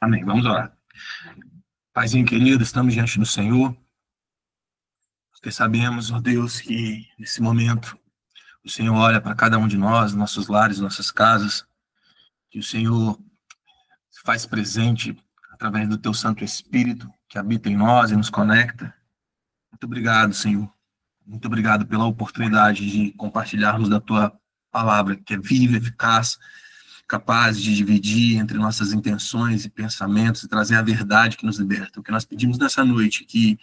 Amém. Vamos orar. Paizinho querido, estamos diante do Senhor, porque sabemos, ó Deus, que nesse momento o Senhor olha para cada um de nós, nossos lares, nossas casas, que o Senhor se faz presente através do Teu Santo Espírito, que habita em nós e nos conecta. Muito obrigado, Senhor. Muito obrigado pela oportunidade de compartilharmos da Tua palavra, que é viva, eficaz, capaz de dividir entre nossas intenções e pensamentos e trazer a verdade que nos liberta. O que nós pedimos nessa noite, que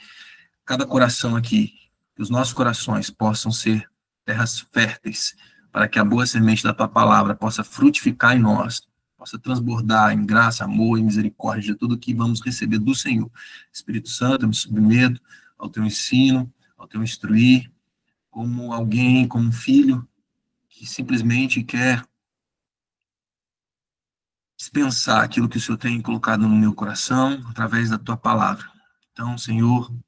cada coração aqui, que os nossos corações possam ser terras férteis, para que a boa semente da Tua palavra possa frutificar em nós, possa transbordar em graça, amor e misericórdia de tudo que vamos receber do Senhor. Espírito Santo, eu me submeto ao Teu ensino, ao Teu instruir, como alguém, como um filho, que simplesmente quer dispensar aquilo que o Senhor tem colocado no meu coração, através da Tua palavra. Então, Senhor, o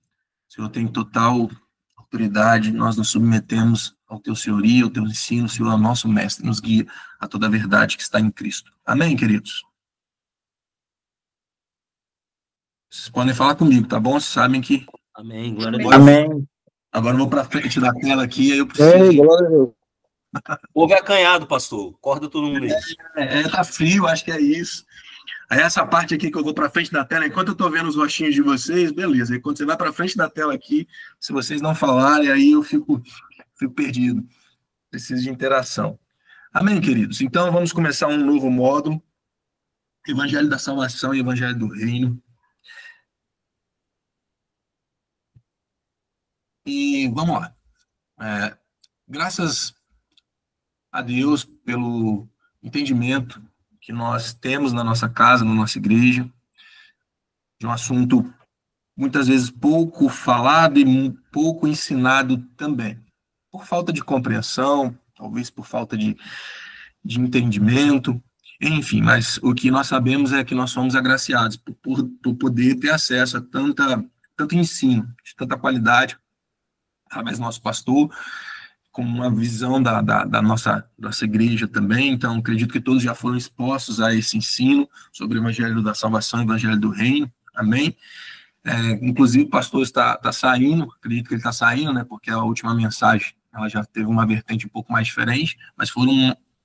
Senhor tem total autoridade, nós nos submetemos ao Teu senhorio, ao Teu ensino, o Senhor é o nosso mestre, nos guia a toda a verdade que está em Cristo. Amém, queridos? Vocês podem falar comigo, tá bom? Vocês sabem que... Amém, glória a Deus. Amém. Agora eu vou para frente da tela aqui, aí eu preciso... Glória a Deus. Houve acanhado, pastor. Acorda todo mundo aí. Tá frio, acho que é isso. Aí essa parte aqui que eu vou para frente da tela, enquanto eu estou vendo os rostinhos de vocês, beleza. Aí quando você vai para frente da tela aqui, se vocês não falarem, aí eu fico perdido. Preciso de interação. Amém, queridos? Então vamos começar um novo módulo. Evangelho da Salvação e Evangelho do Reino. E vamos lá. Graças a Deus pelo entendimento que nós temos na nossa casa, na nossa igreja, de um assunto muitas vezes pouco falado e pouco ensinado também. Por falta de compreensão, talvez por falta de entendimento, enfim, mas o que nós sabemos é que nós somos agraciados por poder ter acesso a tanto ensino, de tanta qualidade, através do nosso pastor, com uma visão da nossa igreja também. Então, acredito que todos já foram expostos a esse ensino sobre o Evangelho da Salvação e o Evangelho do Reino. Amém? Inclusive, o pastor está saindo, acredito que ele está saindo, né? Porque a última mensagem ela já teve uma vertente um pouco mais diferente, mas foram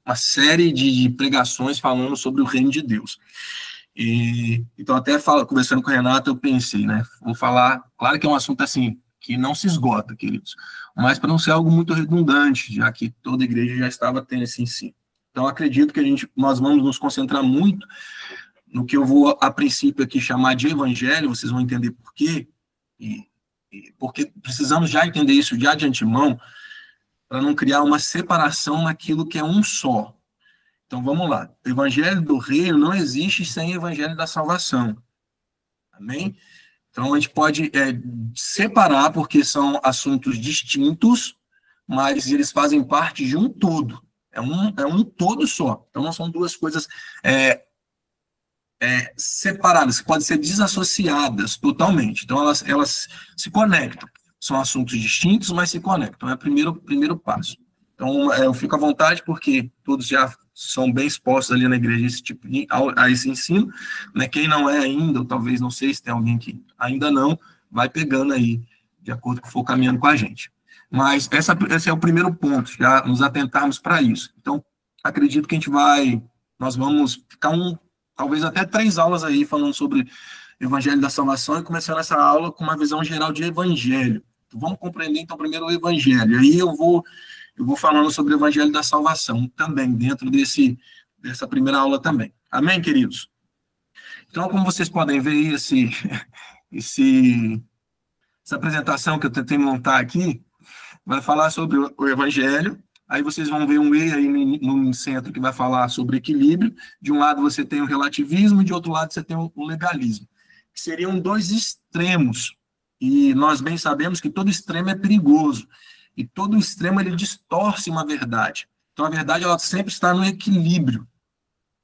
uma série de pregações falando sobre o Reino de Deus. Então, até conversando com o Renato, eu pensei, né? Vou falar, claro que é um assunto assim, que não se esgota, queridos, mas para não ser algo muito redundante, já que toda igreja já estava tendo esse ensino. Então, acredito que nós vamos nos concentrar muito no que eu vou, a princípio, aqui chamar de evangelho, vocês vão entender por quê, porque precisamos já entender isso já de antemão, para não criar uma separação naquilo que é um só. Então, vamos lá. O evangelho do reino não existe sem o evangelho da salvação. Amém? Então, a gente pode separar, porque são assuntos distintos, mas eles fazem parte de um todo. É um todo só. Então, não são duas coisas separadas, que podem ser desassociadas totalmente. Então, elas se conectam. São assuntos distintos, mas se conectam. É o primeiro passo. Então, eu fico à vontade, porque todos já são bem expostos ali na igreja a esse ensino, né? Quem não é ainda, ou talvez, não sei se tem alguém que ainda não, vai pegando aí, de acordo com o que for caminhando com a gente. Mas esse é o primeiro ponto, já nos atentarmos para isso. Então, acredito que nós vamos ficar talvez até 3 aulas aí falando sobre o Evangelho da Salvação e começando essa aula com uma visão geral de Evangelho. Então, vamos compreender, então, primeiro o Evangelho. Aí eu vou falando sobre o Evangelho da Salvação também, dentro dessa primeira aula também. Amém, queridos? Então, como vocês podem ver aí, essa apresentação que eu tentei montar aqui, vai falar sobre o Evangelho. Aí vocês vão ver um E aí no centro que vai falar sobre equilíbrio. De um lado você tem o relativismo, de outro lado você tem o legalismo. Que seriam 2 extremos. E nós bem sabemos que todo extremo é perigoso. E todo extremo ele distorce uma verdade. Então, a verdade ela sempre está no equilíbrio.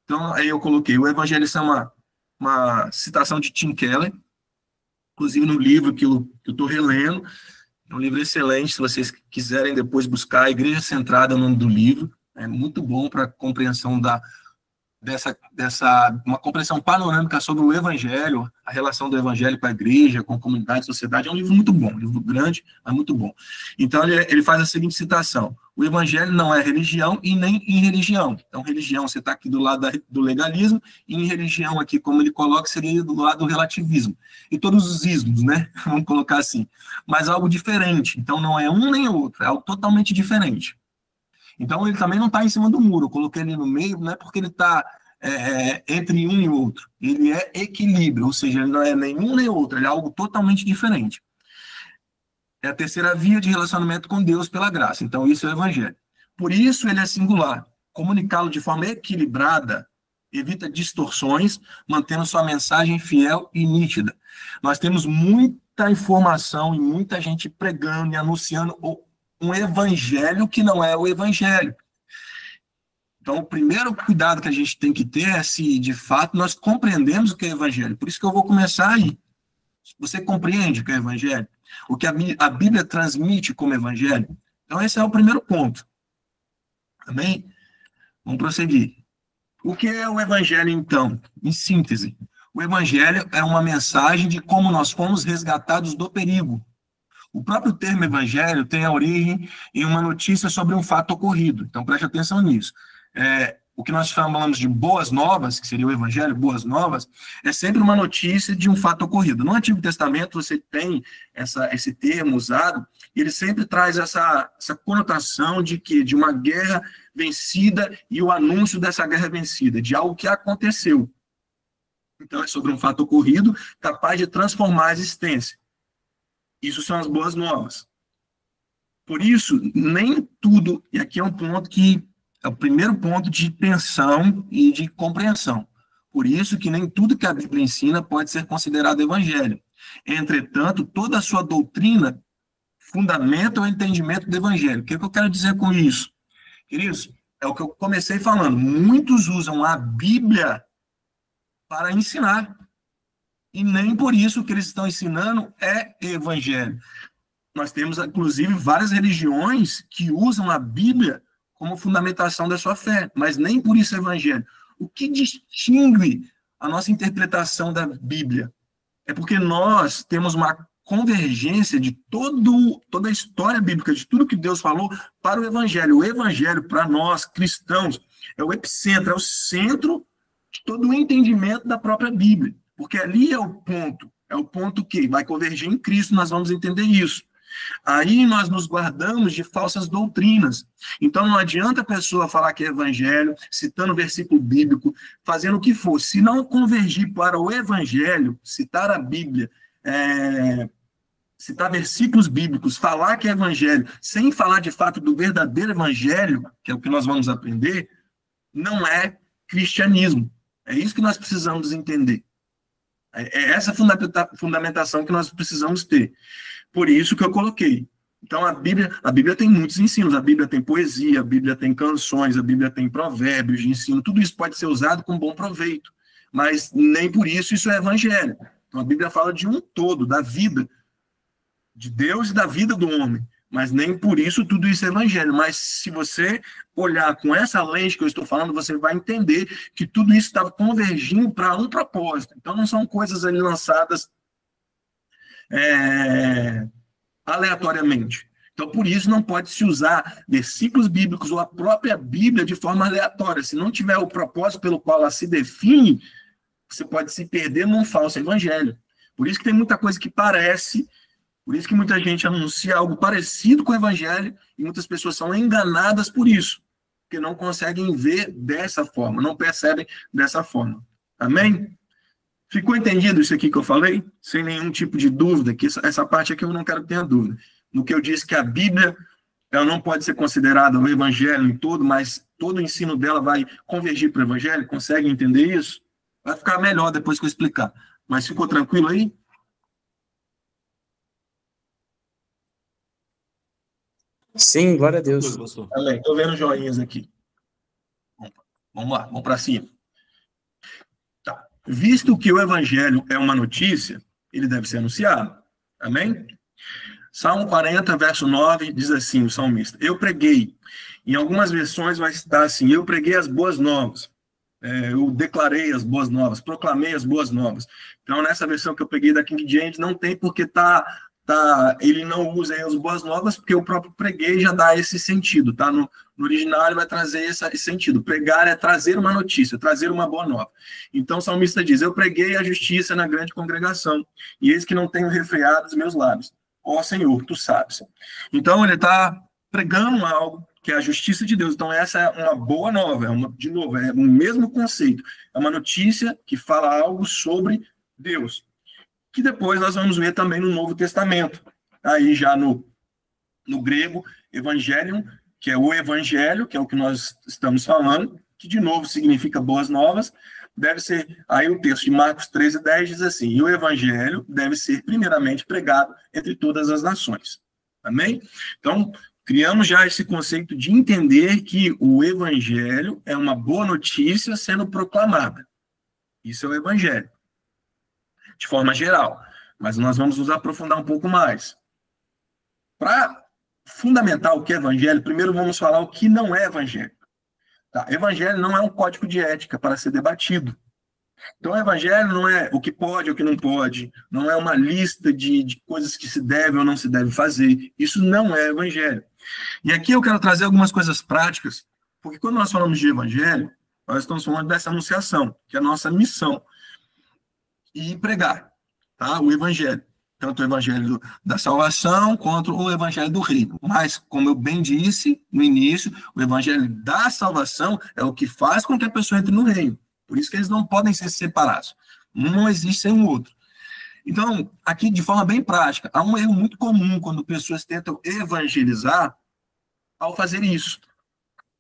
Então, aí eu coloquei, o Evangelho é uma citação de Tim Keller, inclusive no livro que eu estou relendo. É um livro excelente, se vocês quiserem depois buscar, A Igreja Centrada é o nome do livro. É muito bom para a compreensão uma compreensão panorâmica sobre o Evangelho, a relação do Evangelho com a igreja, com a comunidade, sociedade. É um livro muito bom, um livro grande, mas muito bom. Então, ele faz a seguinte citação: o Evangelho não é religião e nem irreligião. Então, religião, você está aqui do lado do legalismo, e em religião, aqui, como ele coloca, seria do lado do relativismo. E todos os ismos, né? Vamos colocar assim. Mas algo diferente. Então, não é um nem outro, é algo totalmente diferente. Então, ele também não está em cima do muro. Eu coloquei ele no meio, não é porque ele está entre um e outro. Ele é equilíbrio, ou seja, ele não é nenhum nem outro, ele é algo totalmente diferente. É a terceira via de relacionamento com Deus pela graça. Então, isso é o Evangelho. Por isso, ele é singular. Comunicá-lo de forma equilibrada evita distorções, mantendo sua mensagem fiel e nítida. Nós temos muita informação e muita gente pregando e anunciando um evangelho que não é o evangelho. Então, o primeiro cuidado que a gente tem que ter é se, de fato, nós compreendemos o que é evangelho. Por isso que eu vou começar aí. Você compreende o que é evangelho? O que a Bíblia transmite como evangelho? Então, esse é o primeiro ponto. Amém? Vamos prosseguir. O que é o evangelho, então? Em síntese, o evangelho é uma mensagem de como nós fomos resgatados do perigo. O próprio termo evangelho tem a origem em uma notícia sobre um fato ocorrido. Então, preste atenção nisso. O que nós chamamos de boas novas, que seria o evangelho, boas novas, é sempre uma notícia de um fato ocorrido. No Antigo Testamento, você tem esse termo usado, e ele sempre traz essa conotação de que de uma guerra vencida e o anúncio dessa guerra vencida, de algo que aconteceu. Então, é sobre um fato ocorrido, capaz de transformar a existência. Isso são as boas novas. Por isso, nem tudo, e aqui é um ponto que é o primeiro ponto de tensão e de compreensão. Por isso que nem tudo que a Bíblia ensina pode ser considerado evangelho. Entretanto, toda a sua doutrina fundamenta o entendimento do evangelho. O que eu quero dizer com isso? Queridos, é o que eu comecei falando. Muitos usam a Bíblia para ensinar. E nem por isso o que eles estão ensinando é evangelho. Nós temos, inclusive, várias religiões que usam a Bíblia como fundamentação da sua fé, mas nem por isso é evangelho. O que distingue a nossa interpretação da Bíblia? É porque nós temos uma convergência de toda a história bíblica, de tudo que Deus falou para o evangelho. O evangelho, para nós, cristãos, é o epicentro, é o centro de todo o entendimento da própria Bíblia. Porque ali é o ponto que vai convergir em Cristo, nós vamos entender isso. Aí nós nos guardamos de falsas doutrinas. Então não adianta a pessoa falar que é evangelho, citando versículo bíblico, fazendo o que for. Se não convergir para o evangelho, citar a Bíblia, citar versículos bíblicos, falar que é evangelho, sem falar de fato do verdadeiro evangelho, que é o que nós vamos aprender, não é cristianismo. É isso que nós precisamos entender. É essa fundamentação que nós precisamos ter. Por isso que eu coloquei. Então, a Bíblia tem muitos ensinos. A Bíblia tem poesia, a Bíblia tem canções, a Bíblia tem provérbios de ensino. Tudo isso pode ser usado com bom proveito. Mas nem por isso é evangelho. Então, a Bíblia fala de um todo, da vida de Deus e da vida do homem. Mas nem por isso tudo isso é evangelho. Mas se você olhar com essa lente que eu estou falando, você vai entender que tudo isso estava convergindo para um propósito. Então, não são coisas ali lançadas aleatoriamente. Então, por isso, não pode se usar versículos bíblicos ou a própria Bíblia de forma aleatória. Se não tiver o propósito pelo qual ela se define, você pode se perder num falso evangelho. Por isso que tem muita coisa que parece, por isso que muita gente anuncia algo parecido com o evangelho e muitas pessoas são enganadas por isso, porque não conseguem ver dessa forma, não percebem dessa forma. Amém? Ficou entendido isso aqui que eu falei? Sem nenhum tipo de dúvida, que essa parte aqui eu não quero que tenha dúvida. No que eu disse que a Bíblia ela não pode ser considerada o evangelho em todo, mas todo o ensino dela vai convergir para o evangelho. Consegue entender isso? Vai ficar melhor depois que eu explicar. Mas ficou tranquilo aí? Sim, glória a Deus. Amém. Estou vendo joinhas aqui. Vamos lá, vamos para cima. Tá. Visto que o evangelho é uma notícia, ele deve ser anunciado. Amém? Salmo 40, verso 9, diz assim, o salmista: eu preguei. Em algumas versões vai estar assim: eu preguei as boas novas. Eu declarei as boas novas, proclamei as boas novas. Então, nessa versão que eu peguei da King James, não tem porque ele não usa aí as boas novas, porque o próprio preguei já dá esse sentido, tá? No original ele vai trazer esse sentido. Pregar é trazer uma notícia, trazer uma boa nova. Então o salmista diz: eu preguei a justiça na grande congregação, e eis que não tenho refreado os meus lábios. Ó Senhor, tu sabes. Então ele está pregando algo que é a justiça de Deus. Então essa é uma boa nova, de novo, é o mesmo conceito. É uma notícia que fala algo sobre Deus, que depois nós vamos ver também no Novo Testamento. Aí já no grego, evangelium, que é o evangelho, que é o que nós estamos falando, que de novo significa boas novas, deve ser, aí o texto de Marcos 13:10 diz assim: e o evangelho deve ser primeiramente pregado entre todas as nações. Amém? Então, criamos já esse conceito de entender que o evangelho é uma boa notícia sendo proclamada. Isso é o evangelho, de forma geral. Mas nós vamos nos aprofundar um pouco mais. Para fundamentar o que é evangelho, primeiro vamos falar o que não é evangelho. Tá? Evangelho não é um código de ética para ser debatido. Então, evangelho não é o que pode ou o que não pode, não é uma lista de coisas que se deve ou não se deve fazer. Isso não é evangelho. E aqui eu quero trazer algumas coisas práticas, porque quando nós falamos de evangelho, nós estamos falando dessa anunciação, que é a nossa missão, e pregar, tá? O evangelho. Tanto o evangelho da salvação quanto o evangelho do reino. Mas, como eu bem disse no início, o evangelho da salvação é o que faz com que a pessoa entre no reino. Por isso que eles não podem ser separados. Um não existe sem o outro. Então, aqui, de forma bem prática, há um erro muito comum quando pessoas tentam evangelizar ao fazer isso.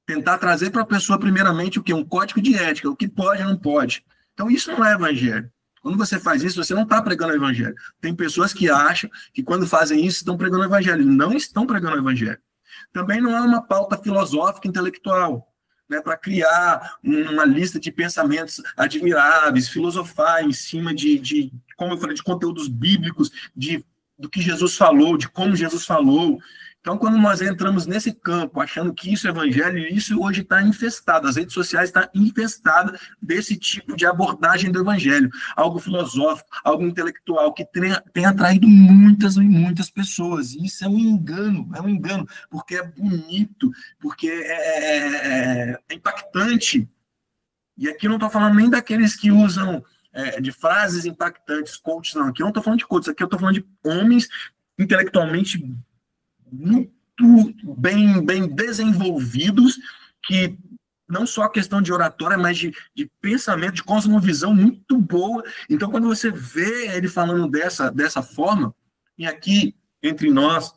Tentar trazer para a pessoa, primeiramente, o quê? Um código de ética, o que pode e não pode. Então, isso não é evangelho. Quando você faz isso, você não está pregando o evangelho. Tem pessoas que acham que quando fazem isso, estão pregando o evangelho. Não estão pregando o evangelho. Também não é uma pauta filosófica intelectual, né, para criar uma lista de pensamentos admiráveis, filosofar em cima como eu falei, de conteúdos bíblicos, do que Jesus falou, de como Jesus falou. Então, quando nós entramos nesse campo, achando que isso é evangelho, isso hoje está infestado, as redes sociais estão infestadas desse tipo de abordagem do evangelho, algo filosófico, algo intelectual, que tem atraído muitas e muitas pessoas. E isso é um engano, porque é bonito, porque é impactante. E aqui eu não estou falando nem daqueles que usam de frases impactantes, coaches, não. Aqui eu não estou falando de coaches, aqui eu estou falando de homens intelectualmente muito bem desenvolvidos, que não só a questão de oratória, mas de pensamento, de cosmovisão muito boa. Então, quando você vê ele falando dessa forma, e aqui, entre nós,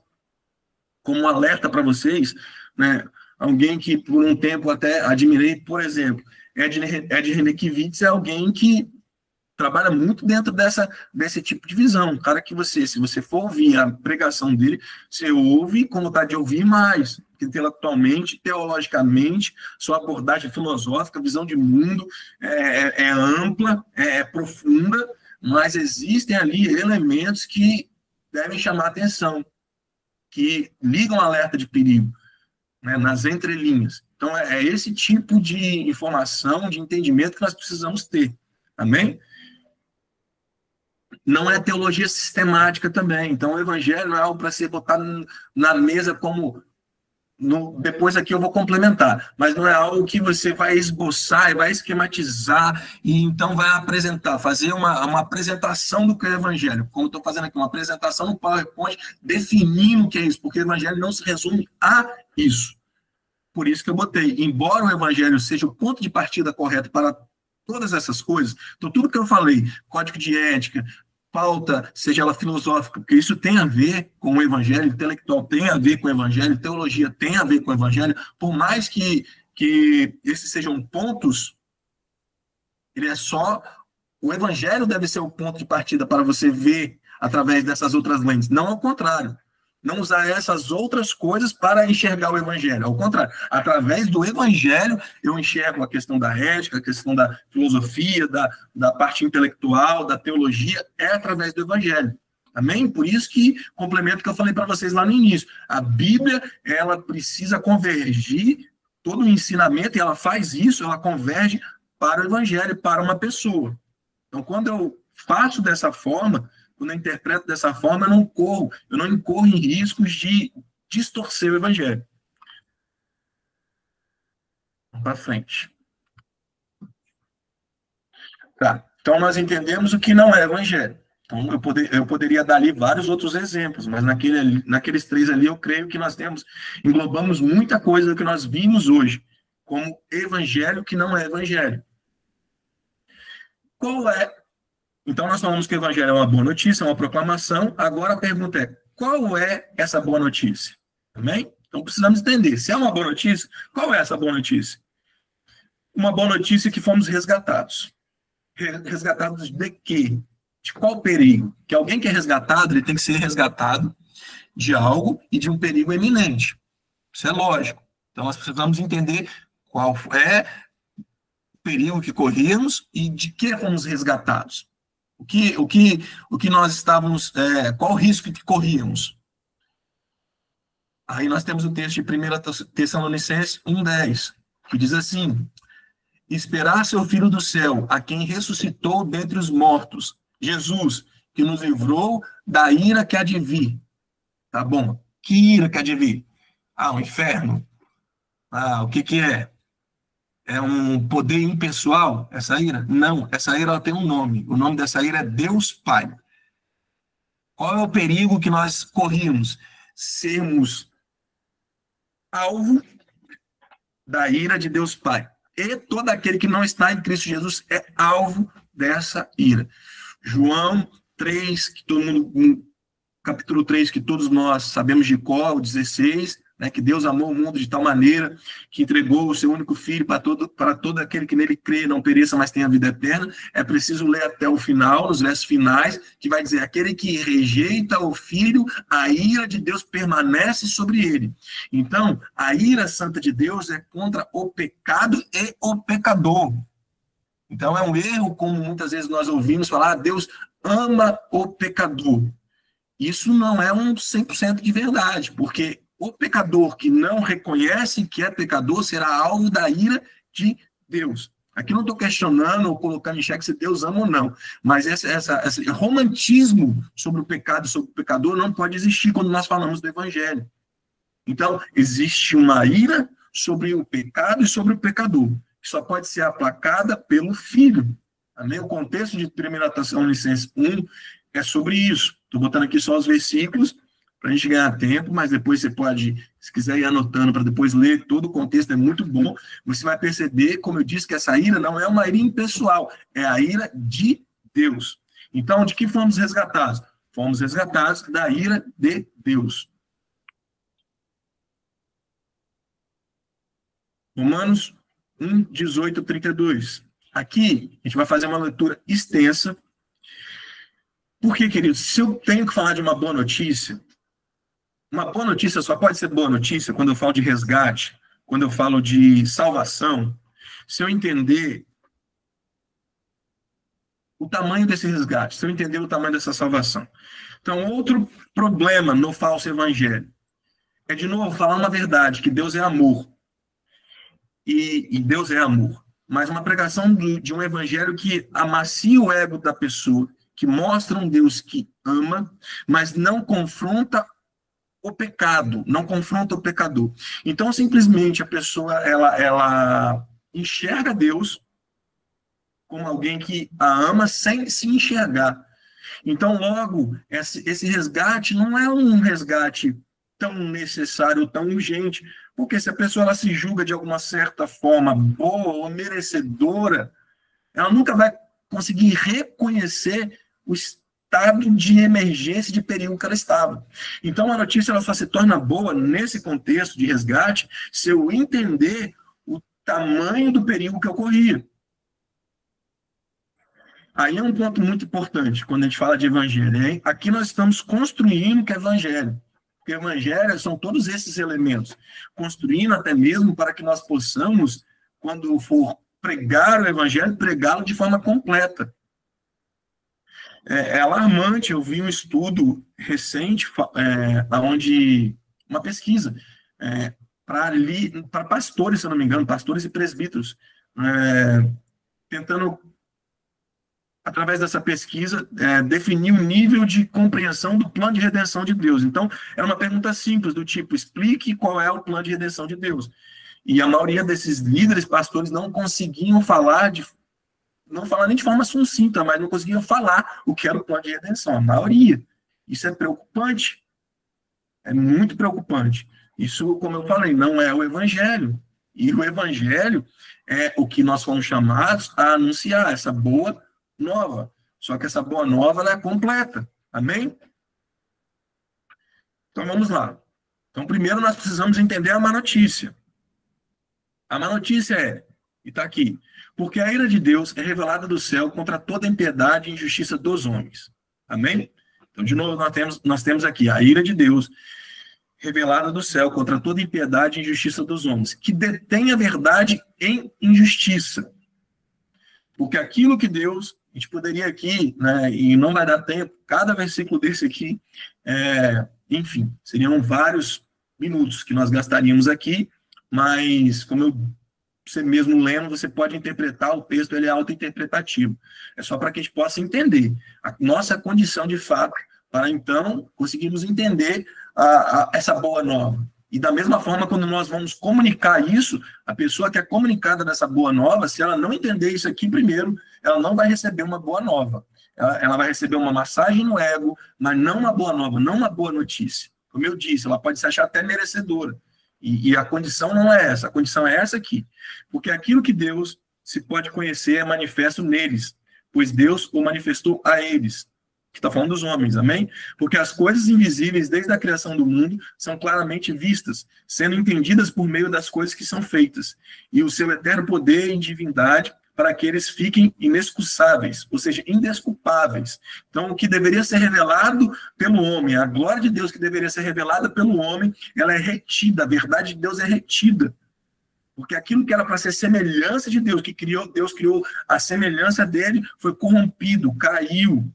como um alerta para vocês, né, alguém que por um tempo até admirei, por exemplo, Ed Renekiewicz é alguém que trabalha muito dentro desse tipo de visão. Cara que se você for ouvir a pregação dele, você ouve com vontade de ouvir mais, intelectualmente, teologicamente, sua abordagem filosófica, visão de mundo é ampla, é profunda, mas existem ali elementos que devem chamar atenção, que ligam alerta de perigo, né, nas entrelinhas. Então, é esse tipo de informação, de entendimento que nós precisamos ter. Amém? Não é teologia sistemática também. Então, o evangelho não é algo para ser botado na mesa como... depois aqui eu vou complementar, mas não é algo que você vai esboçar e vai esquematizar e então vai apresentar, fazer uma apresentação do que é o evangelho, como estou fazendo aqui, uma apresentação no PowerPoint, definindo o que é isso, porque o evangelho não se resume a isso. Por isso que eu botei, embora o evangelho seja o ponto de partida correto para todas essas coisas, então tudo que eu falei, código de ética, pauta, seja ela filosófica, porque isso tem a ver com o evangelho, intelectual tem a ver com o evangelho, teologia tem a ver com o evangelho, por mais que esses sejam pontos, ele é só... O evangelho deve ser o ponto de partida para você ver através dessas outras lentes, não ao contrário. Não usar essas outras coisas para enxergar o evangelho. Ao contrário, através do evangelho, eu enxergo a questão da ética, a questão da filosofia, da parte intelectual, da teologia, é através do evangelho. Amém? Por isso que, complemento o que eu falei para vocês lá no início, a Bíblia, ela precisa convergir todo o ensinamento, e ela faz isso, ela converge para o evangelho, para uma pessoa. Então, quando eu faço dessa forma, quando eu interpreto dessa forma, eu não incorro em riscos de distorcer o evangelho. Vamos para frente. Tá. Então, nós entendemos o que não é evangelho. Então, eu poderia dar ali vários outros exemplos, mas naqueles 3 ali, eu creio que nós englobamos muita coisa do que nós vimos hoje, como evangelho que não é evangelho. Qual é? Então, nós falamos que o evangelho é uma boa notícia, é uma proclamação. Agora a pergunta é, qual é essa boa notícia? Também? Então, precisamos entender. Se é uma boa notícia, qual é essa boa notícia? Uma boa notícia é que fomos resgatados. Resgatados de quê? De qual perigo? Que alguém que é resgatado, ele tem que ser resgatado de algo e de um perigo eminente. Isso é lógico. Então, nós precisamos entender qual é o perigo que corríamos e de que fomos resgatados. O que nós estávamos... qual o risco que corríamos? Aí nós temos o texto de 1 Tessalonicenses 1:10, que diz assim: esperar seu Filho do céu, a quem ressuscitou dentre os mortos, Jesus, que nos livrou da ira que há de vir. Tá bom? Que ira que há de vir? Ah, o inferno. Ah, o que é? É um poder impessoal, essa ira? Não, essa ira ela tem um nome. O nome dessa ira é Deus Pai. Qual é o perigo que nós corríamos? Sermos alvo da ira de Deus Pai. E todo aquele que não está em Cristo Jesus é alvo dessa ira. João 3, que todo mundo, capítulo 3, que todos nós sabemos de cor, o 16, né, que Deus amou o mundo de tal maneira que entregou o seu único filho para todo aquele que nele crê, não pereça, mas tenha vida eterna. É preciso ler até o final, nos versos finais, que vai dizer: aquele que rejeita o filho, a ira de Deus permanece sobre ele. Então, a ira santa de Deus é contra o pecado e o pecador. Então, é um erro, como muitas vezes nós ouvimos falar: Deus ama o pecador. Isso não é um 100% de verdade, porque o pecador que não reconhece que é pecador será alvo da ira de Deus. Aqui não estou questionando ou colocando em xeque se Deus ama ou não, mas esse romantismo sobre o pecado, sobre o pecador, não pode existir quando nós falamos do Evangelho. Então, existe uma ira sobre o pecado e sobre o pecador, que só pode ser aplacada pelo Filho. Amém? O contexto de 1 Tessalonicenses 1 é sobre isso. Estou botando aqui só os versículos para a gente ganhar tempo, mas depois você pode, se quiser ir anotando para depois ler todo o contexto, é muito bom. Você vai perceber, como eu disse, que essa ira não é uma ira impessoal, é a ira de Deus. Então, de que fomos resgatados? Fomos resgatados da ira de Deus. Romanos 1, 18, 32. Aqui, a gente vai fazer uma leitura extensa. Por quê, queridos? Se eu tenho que falar de uma boa notícia só pode ser boa notícia quando eu falo de resgate, quando eu falo de salvação, se eu entender o tamanho desse resgate, se eu entender o tamanho dessa salvação. Então, outro problema no falso evangelho é, de novo, falar uma verdade, que Deus é amor. E Deus é amor. Mas uma pregação de um evangelho que amacia o ego da pessoa, que mostra um Deus que ama, mas não confronta o pecado, não confronta o pecador. Então, simplesmente, a pessoa, ela enxerga Deus como alguém que a ama sem se enxergar. Então, logo, esse resgate não é um resgate tão necessário, tão urgente, porque se a pessoa ela se julga de alguma certa forma boa ou merecedora, ela nunca vai conseguir reconhecer o estado de emergência, de perigo que ela estava. Então, a notícia ela só se torna boa nesse contexto de resgate se eu entender o tamanho do perigo que ocorria. Aí é um ponto muito importante quando a gente fala de evangelho. Hein? Aqui nós estamos construindo o que é evangelho. Porque evangelho são todos esses elementos. Construindo até mesmo para que nós possamos, quando for pregar o evangelho, pregá-lo de forma completa. É alarmante, eu vi um estudo recente, onde uma pesquisa para pastores, se eu não me engano, pastores e presbíteros, tentando, através dessa pesquisa, definir o nível de compreensão do plano de redenção de Deus. Então, era uma pergunta simples, do tipo, explique qual é o plano de redenção de Deus. E a maioria desses líderes, pastores, não conseguiam falar nem de forma sucinta, mas não conseguiam falar o que era o plano de redenção. A maioria. Isso é preocupante. É muito preocupante. Isso, como eu falei, não é o evangelho. E o evangelho é o que nós fomos chamados a anunciar, essa boa nova. Só que essa boa nova, ela é completa. Amém? Então, vamos lá. Então, primeiro nós precisamos entender a má notícia. A má notícia e está aqui, porque a ira de Deus é revelada do céu contra toda impiedade e injustiça dos homens. Amém? Então, de novo, nós temos aqui a ira de Deus revelada do céu contra toda impiedade e injustiça dos homens, que detém a verdade em injustiça. Porque aquilo que Deus, a gente poderia aqui, né, e não vai dar tempo, cada versículo desse aqui, enfim, seriam vários minutos que nós gastaríamos aqui, mas como você mesmo lendo, você pode interpretar o texto, ele é autointerpretativo. É só para que a gente possa entender a nossa condição de fato, para então conseguirmos entender essa boa nova. E da mesma forma, quando nós vamos comunicar isso, a pessoa que é comunicada dessa boa nova, se ela não entender isso aqui primeiro, ela não vai receber uma boa nova. Ela vai receber uma massagem no ego, mas não uma boa nova, não uma boa notícia. Como eu disse, ela pode se achar até merecedora. E a condição não é essa, a condição é essa aqui. Porque aquilo que Deus se pode conhecer é manifesto neles, pois Deus o manifestou a eles. Que está falando dos homens, amém? Porque as coisas invisíveis desde a criação do mundo são claramente vistas, sendo entendidas por meio das coisas que são feitas, e o seu eterno poder e divindade para que eles fiquem inexcusáveis, ou seja, indesculpáveis. Então, o que deveria ser revelado pelo homem, a glória de Deus que deveria ser revelada pelo homem, ela é retida, a verdade de Deus é retida. Porque aquilo que era para ser semelhança de Deus, que Deus criou a semelhança dele, foi corrompido, caiu.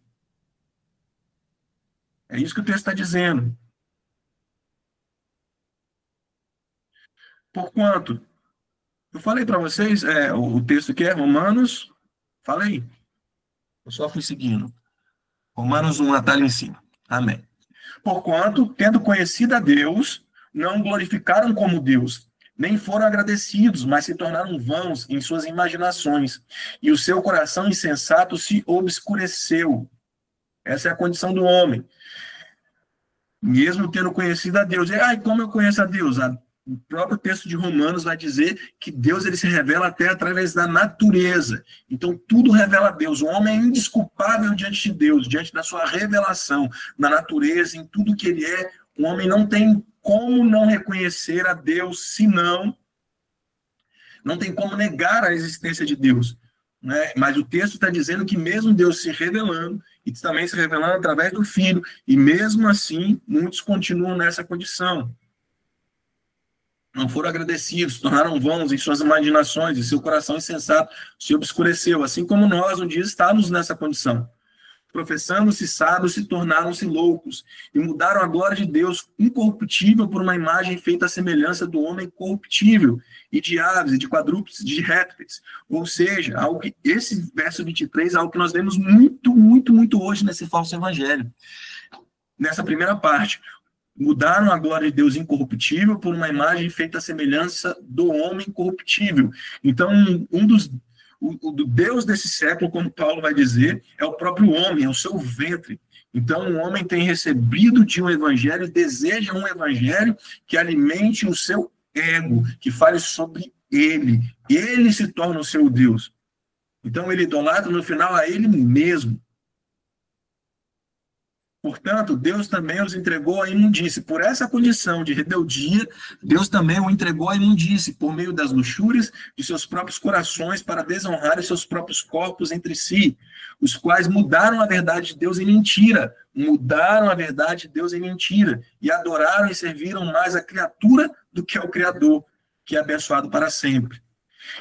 É isso que o texto está dizendo. Porquanto, eu falei para vocês, o texto que é Romanos, falei. Eu só fui seguindo. Romanos 1, está ali em cima. Amém. Porquanto, tendo conhecido a Deus, não glorificaram como Deus, nem foram agradecidos, mas se tornaram vãos em suas imaginações, e o seu coração insensato se obscureceu. Essa é a condição do homem. Mesmo tendo conhecido a Deus. E como eu conheço a Deus? O próprio texto de Romanos vai dizer que Deus ele se revela até através da natureza. Então, tudo revela a Deus. O homem é indesculpável diante de Deus, diante da sua revelação, na natureza, em tudo que ele é. O homem não tem como não reconhecer a Deus, senão não tem como negar a existência de Deus. Né? Mas o texto está dizendo que mesmo Deus se revelando, e também se revelando através do Filho, e mesmo assim, muitos continuam nessa condição. Não foram agradecidos, tornaram vãos em suas imaginações, e seu coração insensato se obscureceu, assim como nós um dia estávamos nessa condição. Professando-se sábios, se tornaram-se loucos, e mudaram a glória de Deus incorruptível por uma imagem feita à semelhança do homem corruptível, e de aves, e de quadrúpedes, de répteis. Ou seja, esse verso 23 é algo que nós vemos muito, muito, muito hoje nesse falso evangelho. Nessa primeira parte, mudaram a glória de Deus incorruptível por uma imagem feita à semelhança do homem corruptível. Então, o Deus desse século, como Paulo vai dizer, é o próprio homem, é o seu ventre. Então, o homem tem recebido de um evangelho, deseja um evangelho que alimente o seu ego, que fale sobre ele. Ele se torna o seu Deus. Então, ele idolatra no final a ele mesmo. Portanto, Deus também os entregou à imundície. Por essa condição de rebeldia, Deus também o entregou à imundície, por meio das luxúrias de seus próprios corações, para desonrar os seus próprios corpos entre si, os quais mudaram a verdade de Deus em mentira. Mudaram a verdade de Deus em mentira, e adoraram e serviram mais a criatura do que ao Criador, que é abençoado para sempre.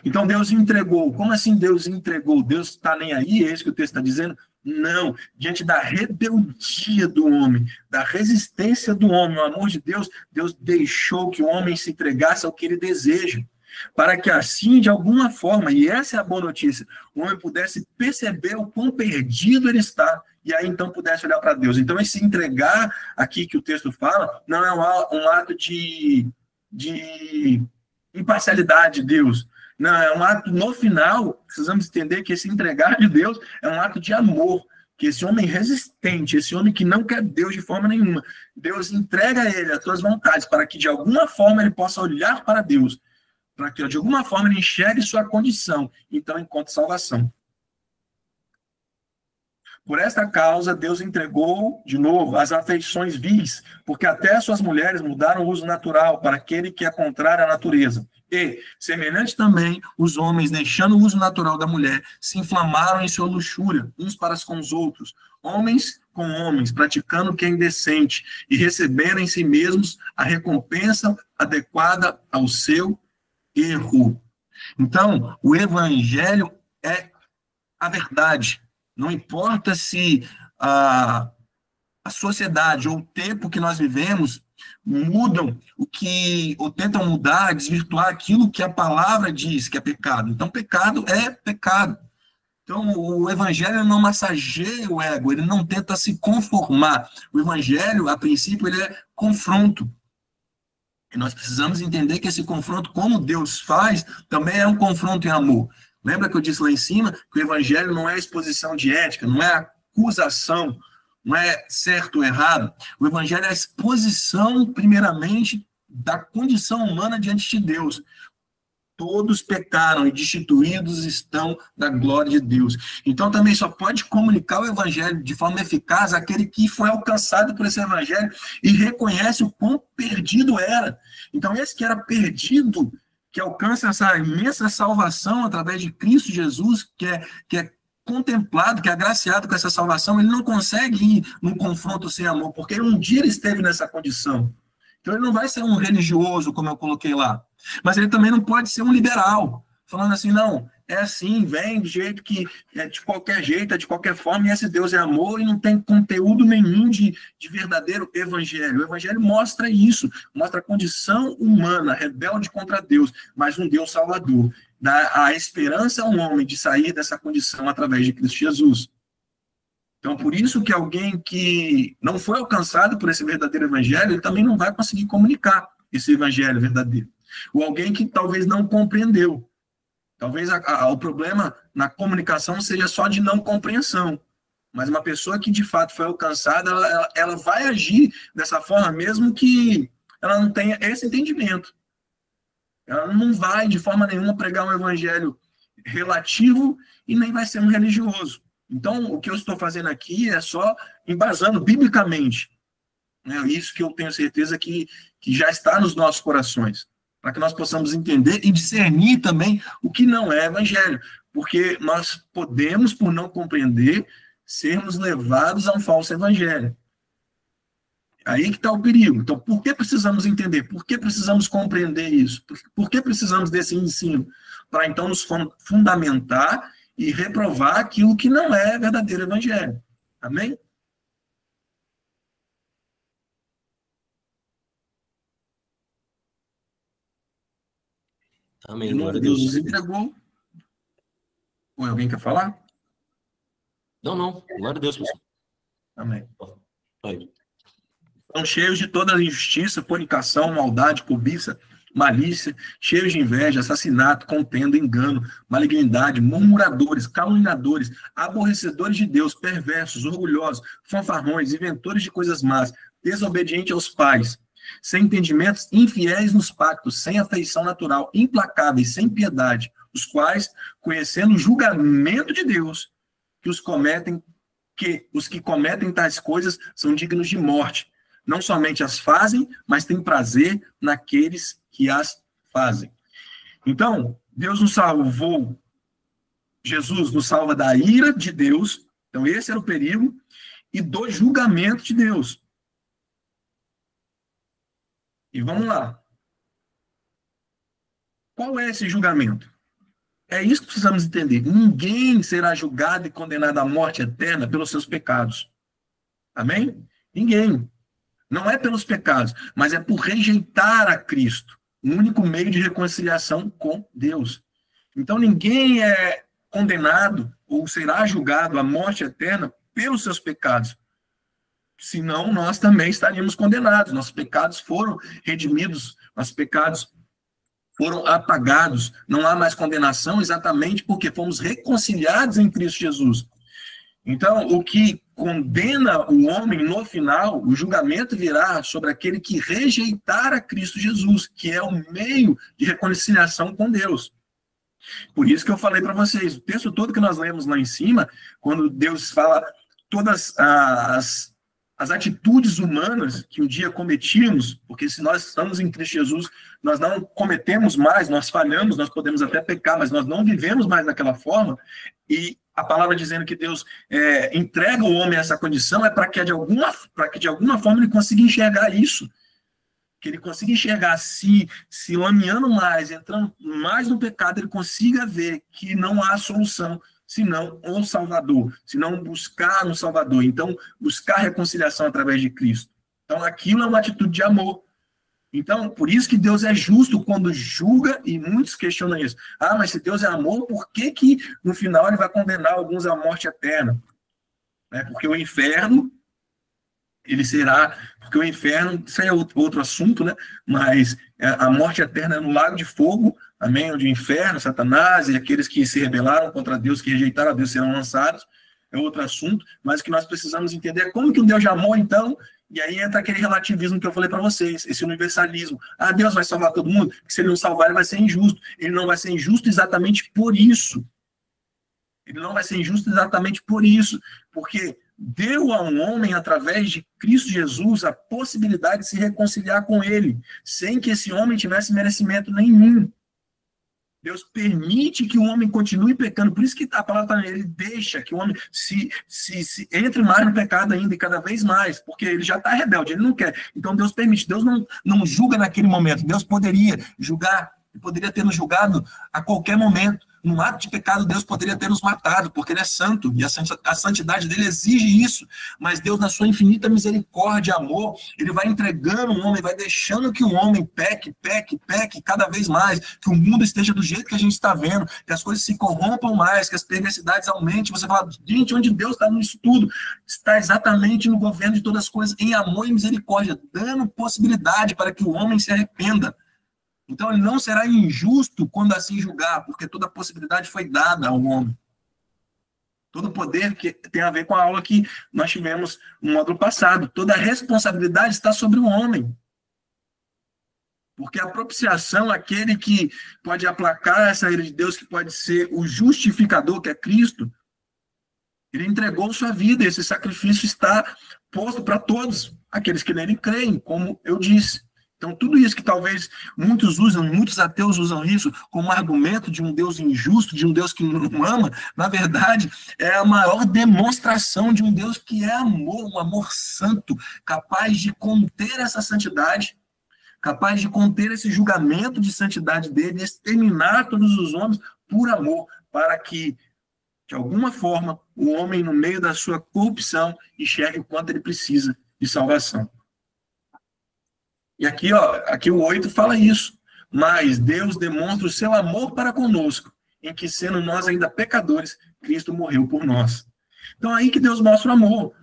Então, Deus entregou. Como assim Deus entregou? Deus está nem aí? É isso que o texto está dizendo? Não, diante da rebeldia do homem, da resistência do homem, o amor de Deus, Deus deixou que o homem se entregasse ao que ele deseja. para que assim, de alguma forma, e essa é a boa notícia, o homem pudesse perceber o quão perdido ele está, e aí então pudesse olhar para Deus. Então, esse entregar aqui que o texto fala, não é um ato de imparcialidade de Deus. Não, é um ato, no final, precisamos entender que esse entregar de Deus é um ato de amor, que esse homem resistente, esse homem que não quer Deus de forma nenhuma, Deus entrega a ele as suas vontades, para que de alguma forma ele possa olhar para Deus, para que de alguma forma ele enxergue sua condição, então encontre salvação. Por esta causa, Deus entregou, de novo, as afeições vis, porque até suas mulheres mudaram o uso natural para aquele que é contrário à natureza. E, semelhante também, os homens, deixando o uso natural da mulher, se inflamaram em sua luxúria, uns para com os outros, homens com homens, praticando o que é indecente, e receberam em si mesmos a recompensa adequada ao seu erro. Então, o evangelho é a verdade. Não importa se a sociedade ou o tempo que nós vivemos mudam ou tentam mudar, desvirtuar aquilo que a palavra diz que é pecado. Então, pecado é pecado. Então, o evangelho não massageia o ego, ele não tenta se conformar. O evangelho, a princípio, ele é confronto. E nós precisamos entender que esse confronto, como Deus faz, também é um confronto em amor. Lembra que eu disse lá em cima que o evangelho não é exposição de ética, não é acusação, não é certo ou errado. O evangelho é a exposição, primeiramente, da condição humana diante de Deus. Todos pecaram e destituídos estão da glória de Deus. Então também só pode comunicar o evangelho de forma eficaz aquele que foi alcançado por esse evangelho e reconhece o quão perdido era. Então esse que era perdido, que alcança essa imensa salvação através de Cristo Jesus, que é contemplado, que é agraciado com essa salvação, ele não consegue ir num confronto sem amor, porque um dia ele esteve nessa condição. Então ele não vai ser um religioso, como eu coloquei lá, mas ele também não pode ser um liberal, falando assim, não, é assim, vem do jeito que é de qualquer jeito, é de qualquer forma, e esse Deus é amor e não tem conteúdo nenhum de verdadeiro evangelho. O evangelho mostra isso, mostra a condição humana, rebelde contra Deus, mas um Deus salvador. Dá a esperança a um homem de sair dessa condição através de Cristo Jesus. Então, por isso que alguém que não foi alcançado por esse verdadeiro evangelho, ele também não vai conseguir comunicar esse evangelho verdadeiro. Ou alguém que talvez não compreendeu. Talvez o problema na comunicação seja só de não compreensão. Mas uma pessoa que de fato foi alcançada, ela vai agir dessa forma mesmo que ela não tenha esse entendimento. Ela não vai de forma nenhuma pregar um evangelho relativo e nem vai ser um religioso. Então, o que eu estou fazendo aqui é só embasando biblicamente. Né? Isso que eu tenho certeza que já está nos nossos corações. Para que nós possamos entender e discernir também o que não é evangelho. Porque nós podemos, por não compreender, sermos levados a um falso evangelho. Aí que está o perigo. Então, por que precisamos entender? Por que precisamos compreender isso? Por que precisamos desse ensino? Para então nos fundamentar e reprovar aquilo que não é verdadeiro evangelho. Amém? Amém, glória a Deus. Deus nos entregou. Ou alguém quer falar? Não. Glória a Deus, pessoal. Amém. Aí. Estão cheios de toda injustiça, fornicação, maldade, cobiça, malícia, cheios de inveja, assassinato, contenda, engano, malignidade, murmuradores, caluniadores, aborrecedores de Deus, perversos, orgulhosos, fanfarrões, inventores de coisas más, desobedientes aos pais, sem entendimentos, infiéis nos pactos, sem afeição natural, implacáveis, sem piedade, os quais, conhecendo o julgamento de Deus, os que cometem tais coisas são dignos de morte. Não somente as fazem, mas têm prazer naqueles que as fazem. Então, Deus nos salvou, Jesus nos salva da ira de Deus, então esse era o perigo, e do julgamento de Deus. E vamos lá. Qual é esse julgamento? É isso que precisamos entender. Ninguém será julgado e condenado à morte eterna pelos seus pecados. Amém? Ninguém. Não é pelos pecados, mas é por rejeitar a Cristo. o único meio de reconciliação com Deus. Então, ninguém é condenado ou será julgado à morte eterna pelos seus pecados. Senão, nós também estaríamos condenados. Nossos pecados foram redimidos, nossos pecados foram apagados. Não há mais condenação exatamente porque fomos reconciliados em Cristo Jesus. Então, o que condena o homem no final, o julgamento virá sobre aquele que rejeitar a Cristo Jesus, que é o meio de reconciliação com Deus. Por isso que eu falei para vocês, o texto todo que nós lemos lá em cima, quando Deus fala todas as atitudes humanas que um dia cometíamos, porque se nós estamos em Cristo Jesus, nós não cometemos mais, nós falhamos, nós podemos até pecar, mas nós não vivemos mais daquela forma, e a palavra dizendo que Deus entrega o homem a essa condição é para que de alguma forma ele consiga enxergar isso, que ele consiga enxergar se lameando mais, entrando mais no pecado, ele consiga ver que não há solução, senão o Salvador, senão buscar no Salvador. Então, buscar reconciliação através de Cristo. Então, aquilo é uma atitude de amor. Então, por isso que Deus é justo quando julga, e muitos questionam isso. Ah, mas se Deus é amor, por que no final ele vai condenar alguns à morte eterna? Porque o inferno, ele será... Porque o inferno, isso aí é outro assunto, né? Mas a morte eterna é no lago de fogo, amém? Onde o inferno, Satanás e aqueles que se rebelaram contra Deus, que rejeitaram a Deus, serão lançados. É outro assunto, mas o que nós precisamos entender é como que o Deus de amor, então... E aí entra aquele relativismo que eu falei para vocês, esse universalismo. Ah, Deus vai salvar todo mundo? Porque se ele não salvar, ele vai ser injusto. Ele não vai ser injusto exatamente por isso. Ele não vai ser injusto exatamente por isso. Porque deu a um homem, através de Cristo Jesus, a possibilidade de se reconciliar com ele, sem que esse homem tivesse merecimento nenhum. Deus permite que o homem continue pecando. Por isso que a palavra está ele deixa que o homem se entre mais no pecado ainda e cada vez mais, porque ele já está rebelde, ele não quer. Então Deus permite. Deus não julga naquele momento. Deus poderia julgar, poderia ter nos julgado a qualquer momento. Num ato de pecado, Deus poderia ter nos matado, porque ele é santo, e a santidade dele exige isso. Mas Deus, na sua infinita misericórdia e amor, ele vai entregando o homem, vai deixando que o homem peque cada vez mais, que o mundo esteja do jeito que a gente está vendo, que as coisas se corrompam mais, que as perversidades aumentem. Você fala, gente, onde Deus está nisso tudo? Está exatamente no governo de todas as coisas, em amor e misericórdia, dando possibilidade para que o homem se arrependa. Então, ele não será injusto quando assim julgar, porque toda a possibilidade foi dada ao homem. Todo o poder que tem a ver com a aula que nós tivemos no módulo passado. Toda a responsabilidade está sobre o homem. Porque a propiciação, aquele que pode aplacar essa ira de Deus, que pode ser o justificador, que é Cristo, ele entregou sua vida. Esse sacrifício está posto para todos aqueles que nele creem, como eu disse. Então, tudo isso que talvez muitos ateus usam isso como argumento de um Deus injusto, de um Deus que não ama, na verdade, é a maior demonstração de um Deus que é amor, um amor santo, capaz de conter essa santidade, capaz de conter esse julgamento de santidade dele, e exterminar todos os homens por amor, para que, de alguma forma, o homem, no meio da sua corrupção, enxergue o quanto ele precisa de salvação. E aqui o 8 fala isso. Mas Deus demonstra o seu amor para conosco, em que, sendo nós ainda pecadores, Cristo morreu por nós. Então, aí que Deus mostra o amor.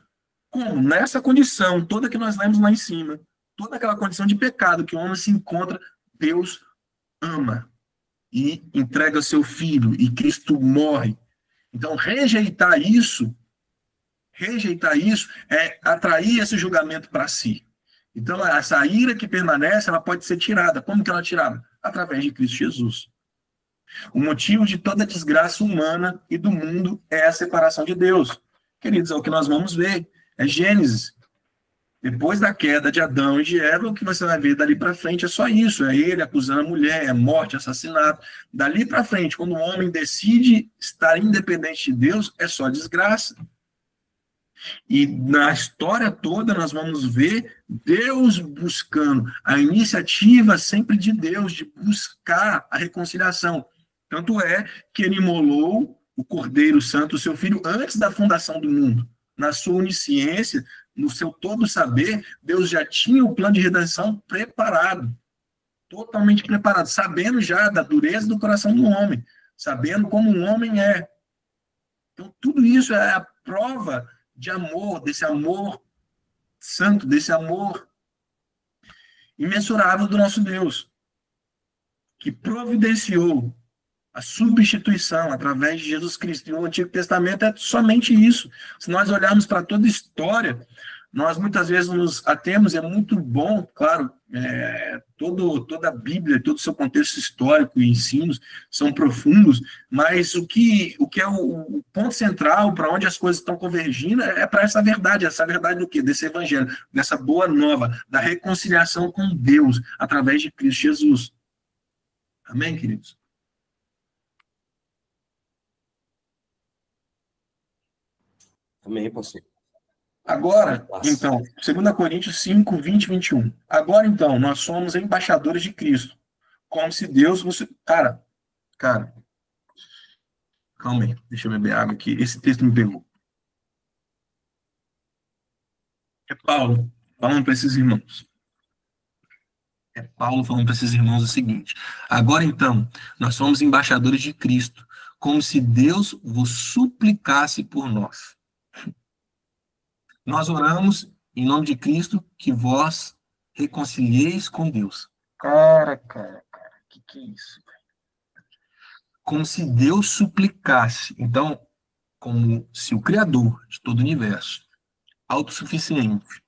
Como? Nessa condição, toda que nós lemos lá em cima, toda aquela condição de pecado que o homem se encontra, Deus ama e entrega seu filho, e Cristo morre. Então, rejeitar isso é atrair esse julgamento para si. Então, essa ira que permanece, ela pode ser tirada. Como que ela é tirada? Através de Cristo Jesus. O motivo de toda a desgraça humana e do mundo é a separação de Deus. Queridos, é o que nós vamos ver. É Gênesis. Depois da queda de Adão e de Eva, o que você vai ver dali para frente é só isso. É ele acusando a mulher, é morte, assassinato. Dali para frente, quando o homem decide estar independente de Deus, é só desgraça. E na história toda nós vamos ver Deus buscando, a iniciativa sempre de Deus de buscar a reconciliação. Tanto é que ele imolou o Cordeiro Santo, o seu filho, antes da fundação do mundo. Na sua onisciência, no seu todo saber, Deus já tinha o plano de redenção preparado. totalmente preparado, sabendo já da dureza do coração do homem, sabendo como um homem é. Então, tudo isso é a prova de amor, desse amor santo, desse amor imensurável do nosso Deus, que providenciou a substituição através de Jesus Cristo. E o Antigo Testamento é somente isso. Se nós olharmos para toda a história, nós muitas vezes nos atemos, é muito bom, claro, toda a Bíblia, todo o seu contexto histórico e ensinos são profundos, mas o que é o ponto central para onde as coisas estão convergindo é para essa verdade do quê? Desse evangelho, dessa boa nova, da reconciliação com Deus através de Cristo Jesus. Amém, queridos? Amém, pastor. Agora, então, 2 Coríntios 5, 20 e 21. Agora, então, nós somos embaixadores de Cristo. Como se Deus... Cara, calma aí. Deixa eu beber água aqui. Esse texto me pegou. É Paulo falando para esses irmãos. É Paulo falando para esses irmãos o seguinte. Agora, então, nós somos embaixadores de Cristo. Como se Deus vos suplicasse por nós. Nós oramos em nome de Cristo que vós reconcilieis com Deus. Cara, que é isso? Como se Deus suplicasse. Então, como se o Criador de todo o universo, autossuficiente,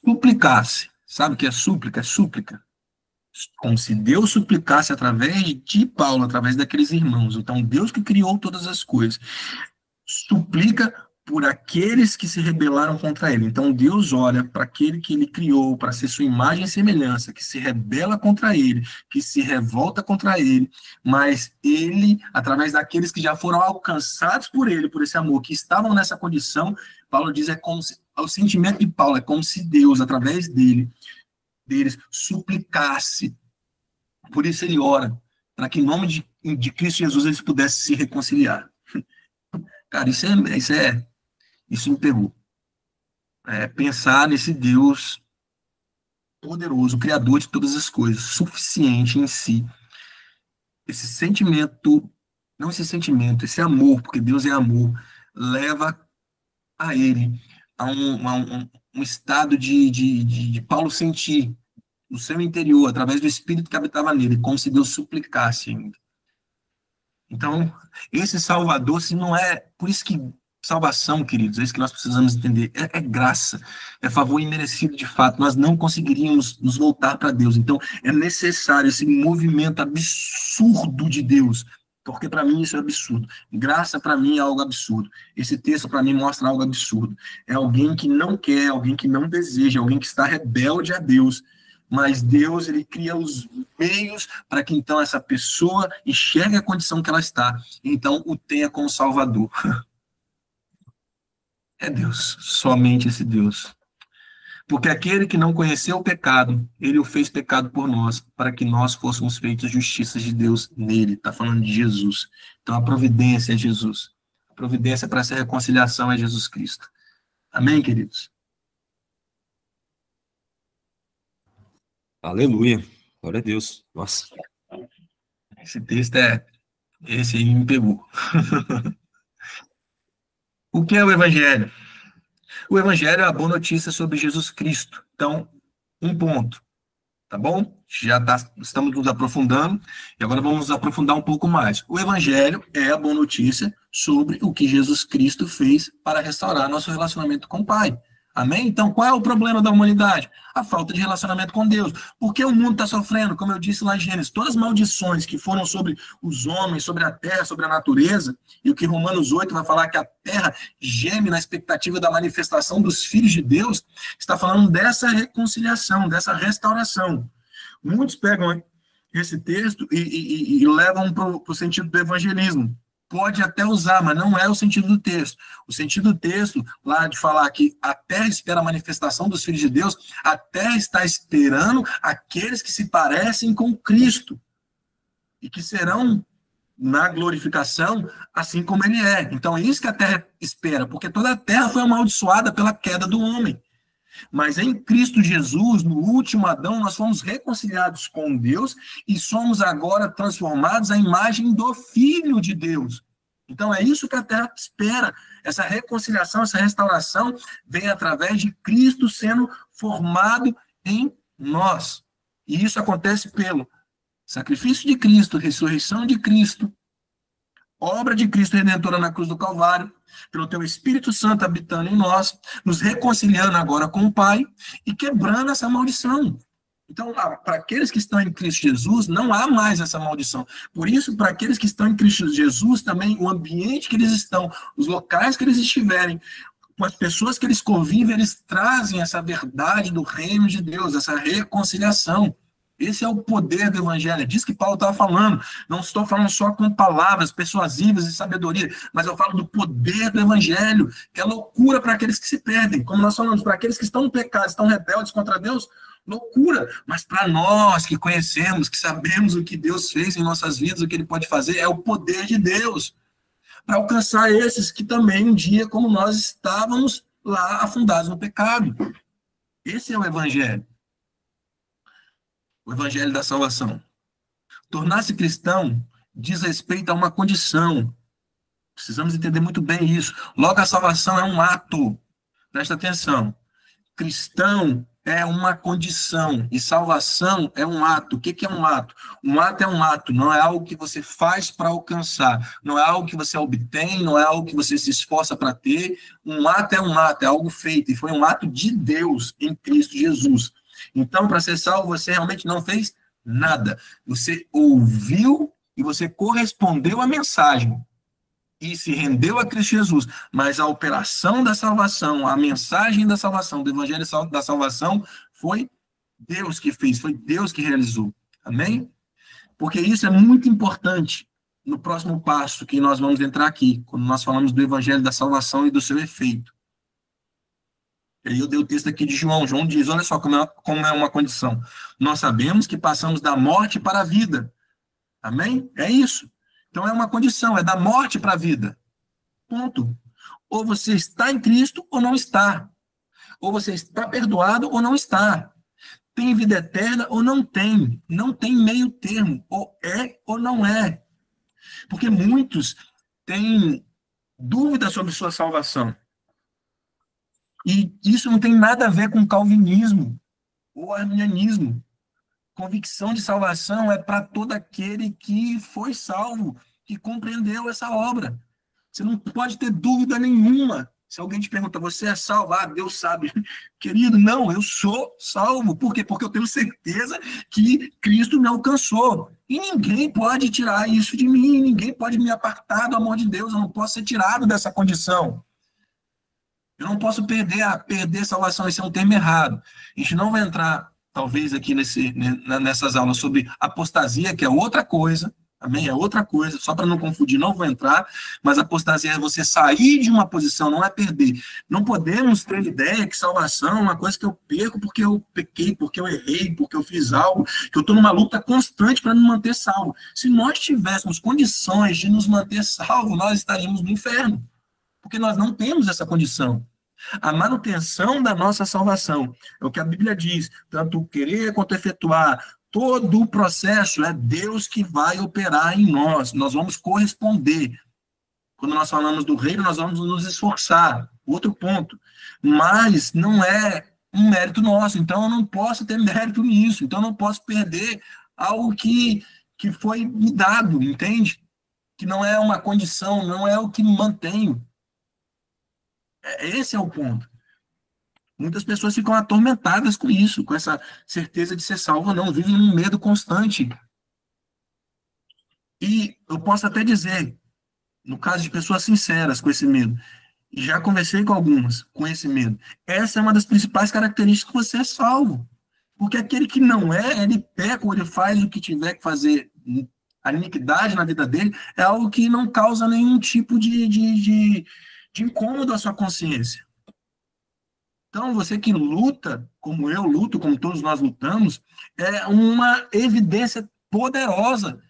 suplicasse. Sabe o que é súplica? É súplica. Como se Deus suplicasse através de Paulo, através daqueles irmãos. Então, Deus que criou todas as coisas, suplica por aqueles que se rebelaram contra ele. Então, Deus olha para aquele que ele criou, para ser sua imagem e semelhança, que se rebela contra ele, que se revolta contra ele, mas ele, através daqueles que já foram alcançados por ele, por esse amor, que estavam nessa condição, Paulo diz, o sentimento de Paulo é como se Deus, através deles, suplicasse. Por isso ele ora, para que em nome de Cristo Jesus eles pudessem se reconciliar. Cara, isso me pegou. Pensar nesse Deus poderoso, criador de todas as coisas, suficiente em si. Esse sentimento, não esse sentimento, esse amor, porque Deus é amor, leva a ele a um estado de Paulo sentir no seu interior, através do Espírito que habitava nele, como se Deus suplicasse ainda. Então, esse Salvador, se não é... Por isso que salvação, queridos, é isso que nós precisamos entender. É graça, é favor imerecido de fato. Nós não conseguiríamos nos voltar para Deus. Então, é necessário esse movimento absurdo de Deus, porque para mim isso é absurdo. Graça para mim é algo absurdo. Esse texto para mim mostra algo absurdo. É alguém que não quer, alguém que não deseja, alguém que está rebelde a Deus. Mas Deus, ele cria os meios para que então essa pessoa enxergue a condição que ela está, e então o tenha como Salvador. É Deus, somente esse Deus. Porque aquele que não conheceu o pecado, ele o fez pecado por nós, para que nós fôssemos feitos justiça de Deus nele. Está falando de Jesus. Então a providência é Jesus. A providência para essa reconciliação é Jesus Cristo. Amém, queridos? Aleluia. Glória a Deus. Nossa. Esse texto esse aí me pegou. O que é o Evangelho? O Evangelho é a boa notícia sobre Jesus Cristo. Então, um ponto, tá bom? Estamos nos aprofundando, e agora vamos nos aprofundar um pouco mais. O Evangelho é a boa notícia sobre o que Jesus Cristo fez para restaurar nosso relacionamento com o Pai. Amém? Então, qual é o problema da humanidade? A falta de relacionamento com Deus. Por que o mundo está sofrendo? Como eu disse lá em Gênesis, todas as maldições que foram sobre os homens, sobre a terra, sobre a natureza, e o que Romanos 8 vai falar que a terra geme na expectativa da manifestação dos filhos de Deus, está falando dessa reconciliação, dessa restauração. Muitos pegam esse texto e levam para o sentido do evangelismo. Pode até usar, mas não é o sentido do texto. O sentido do texto, lá de falar que a terra espera a manifestação dos filhos de Deus, a terra está esperando aqueles que se parecem com Cristo e que serão na glorificação assim como ele é. Então é isso que a terra espera, porque toda a terra foi amaldiçoada pela queda do homem. Mas em Cristo Jesus, no último Adão, nós fomos reconciliados com Deus e somos agora transformados à imagem do Filho de Deus. Então é isso que a Terra espera. Essa reconciliação, essa restauração vem através de Cristo sendo formado em nós. E isso acontece pelo sacrifício de Cristo, ressurreição de Cristo, obra de Cristo redentora na cruz do Calvário, pelo teu Espírito Santo habitando em nós, nos reconciliando agora com o Pai e quebrando essa maldição. Então, para aqueles que estão em Cristo Jesus, não há mais essa maldição. Por isso, para aqueles que estão em Cristo Jesus, também o ambiente que eles estão, os locais que eles estiverem, com as pessoas que eles convivem, eles trazem essa verdade do reino de Deus, essa reconciliação. Esse é o poder do evangelho. É disso que Paulo estava falando. Não estou falando só com palavras persuasivas e sabedoria, mas eu falo do poder do evangelho, que é loucura para aqueles que se perdem. Como nós falamos, para aqueles que estão no pecado, estão rebeldes contra Deus, loucura. Mas para nós que conhecemos, que sabemos o que Deus fez em nossas vidas, o que ele pode fazer, é o poder de Deus. Para alcançar esses que também um dia, como nós, estávamos lá afundados no pecado. Esse é o evangelho. O evangelho da salvação. Tornar-se cristão diz respeito a uma condição. Precisamos entender muito bem isso. Logo, a salvação é um ato. Presta atenção. Cristão é uma condição e salvação é um ato. O que é um ato? Um ato é um ato, não é algo que você faz para alcançar, não é algo que você obtém, não é algo que você se esforça para ter. Um ato, é algo feito, e foi um ato de Deus em Cristo Jesus. Então, para ser salvo, você realmente não fez nada. Você ouviu e você correspondeu à mensagem e se rendeu a Cristo Jesus. Mas a operação da salvação, a mensagem da salvação, do evangelho da salvação, foi Deus que fez, foi Deus que realizou. Amém? Porque isso é muito importante no próximo passo que nós vamos entrar aqui, quando nós falamos do evangelho da salvação e do seu efeito. Eu dei o texto aqui de João. João diz, olha só como é uma condição. Nós sabemos que passamos da morte para a vida. Amém? É isso. Então é uma condição, é da morte para a vida. Ponto. Ou você está em Cristo ou não está. Ou você está perdoado ou não está. Tem vida eterna ou não tem. Não tem meio termo. Ou é ou não é. Porque muitos têm dúvida sobre sua salvação. E isso não tem nada a ver com calvinismo ou arminianismo. Convicção de salvação é para todo aquele que foi salvo, que compreendeu essa obra. Você não pode ter dúvida nenhuma. Se alguém te pergunta, você é salvo? Ah, Deus sabe. Querido, não, eu sou salvo. Por quê? Porque eu tenho certeza que Cristo me alcançou. E ninguém pode tirar isso de mim, ninguém pode me apartar do amor de Deus. Eu não posso ser tirado dessa condição. Eu não posso perder a salvação, esse é um termo errado. A gente não vai entrar, talvez, aqui nessas aulas sobre apostasia, que é outra coisa, amém? É outra coisa, só para não confundir, não vou entrar, mas apostasia é você sair de uma posição, não é perder. Não podemos ter ideia que salvação é uma coisa que eu perco porque eu pequei, porque eu errei, porque eu fiz algo, que eu estou numa luta constante para me manter salvo. Se nós tivéssemos condições de nos manter salvo, nós estaríamos no inferno. Porque nós não temos essa condição. A manutenção da nossa salvação é o que a Bíblia diz, tanto o querer quanto efetuar, todo o processo é Deus que vai operar em nós, nós vamos corresponder. Quando nós falamos do reino, nós vamos nos esforçar, outro ponto. Mas não é um mérito nosso, então eu não posso ter mérito nisso, então eu não posso perder algo que foi me dado, entende? Que não é uma condição, não é o que me mantenho. Esse é o ponto. Muitas pessoas ficam atormentadas com isso, com essa certeza de ser salvo ou não, vivem num medo constante. E eu posso até dizer, no caso de pessoas sinceras com esse medo, e já conversei com algumas com esse medo, essa é uma das principais características que você é salvo. Porque aquele que não é, ele peca ou ele faz o que tiver que fazer, a iniquidade na vida dele, é algo que não causa nenhum tipo de incômodo à sua consciência. Então, você que luta, como eu luto, como todos nós lutamos, é uma evidência poderosa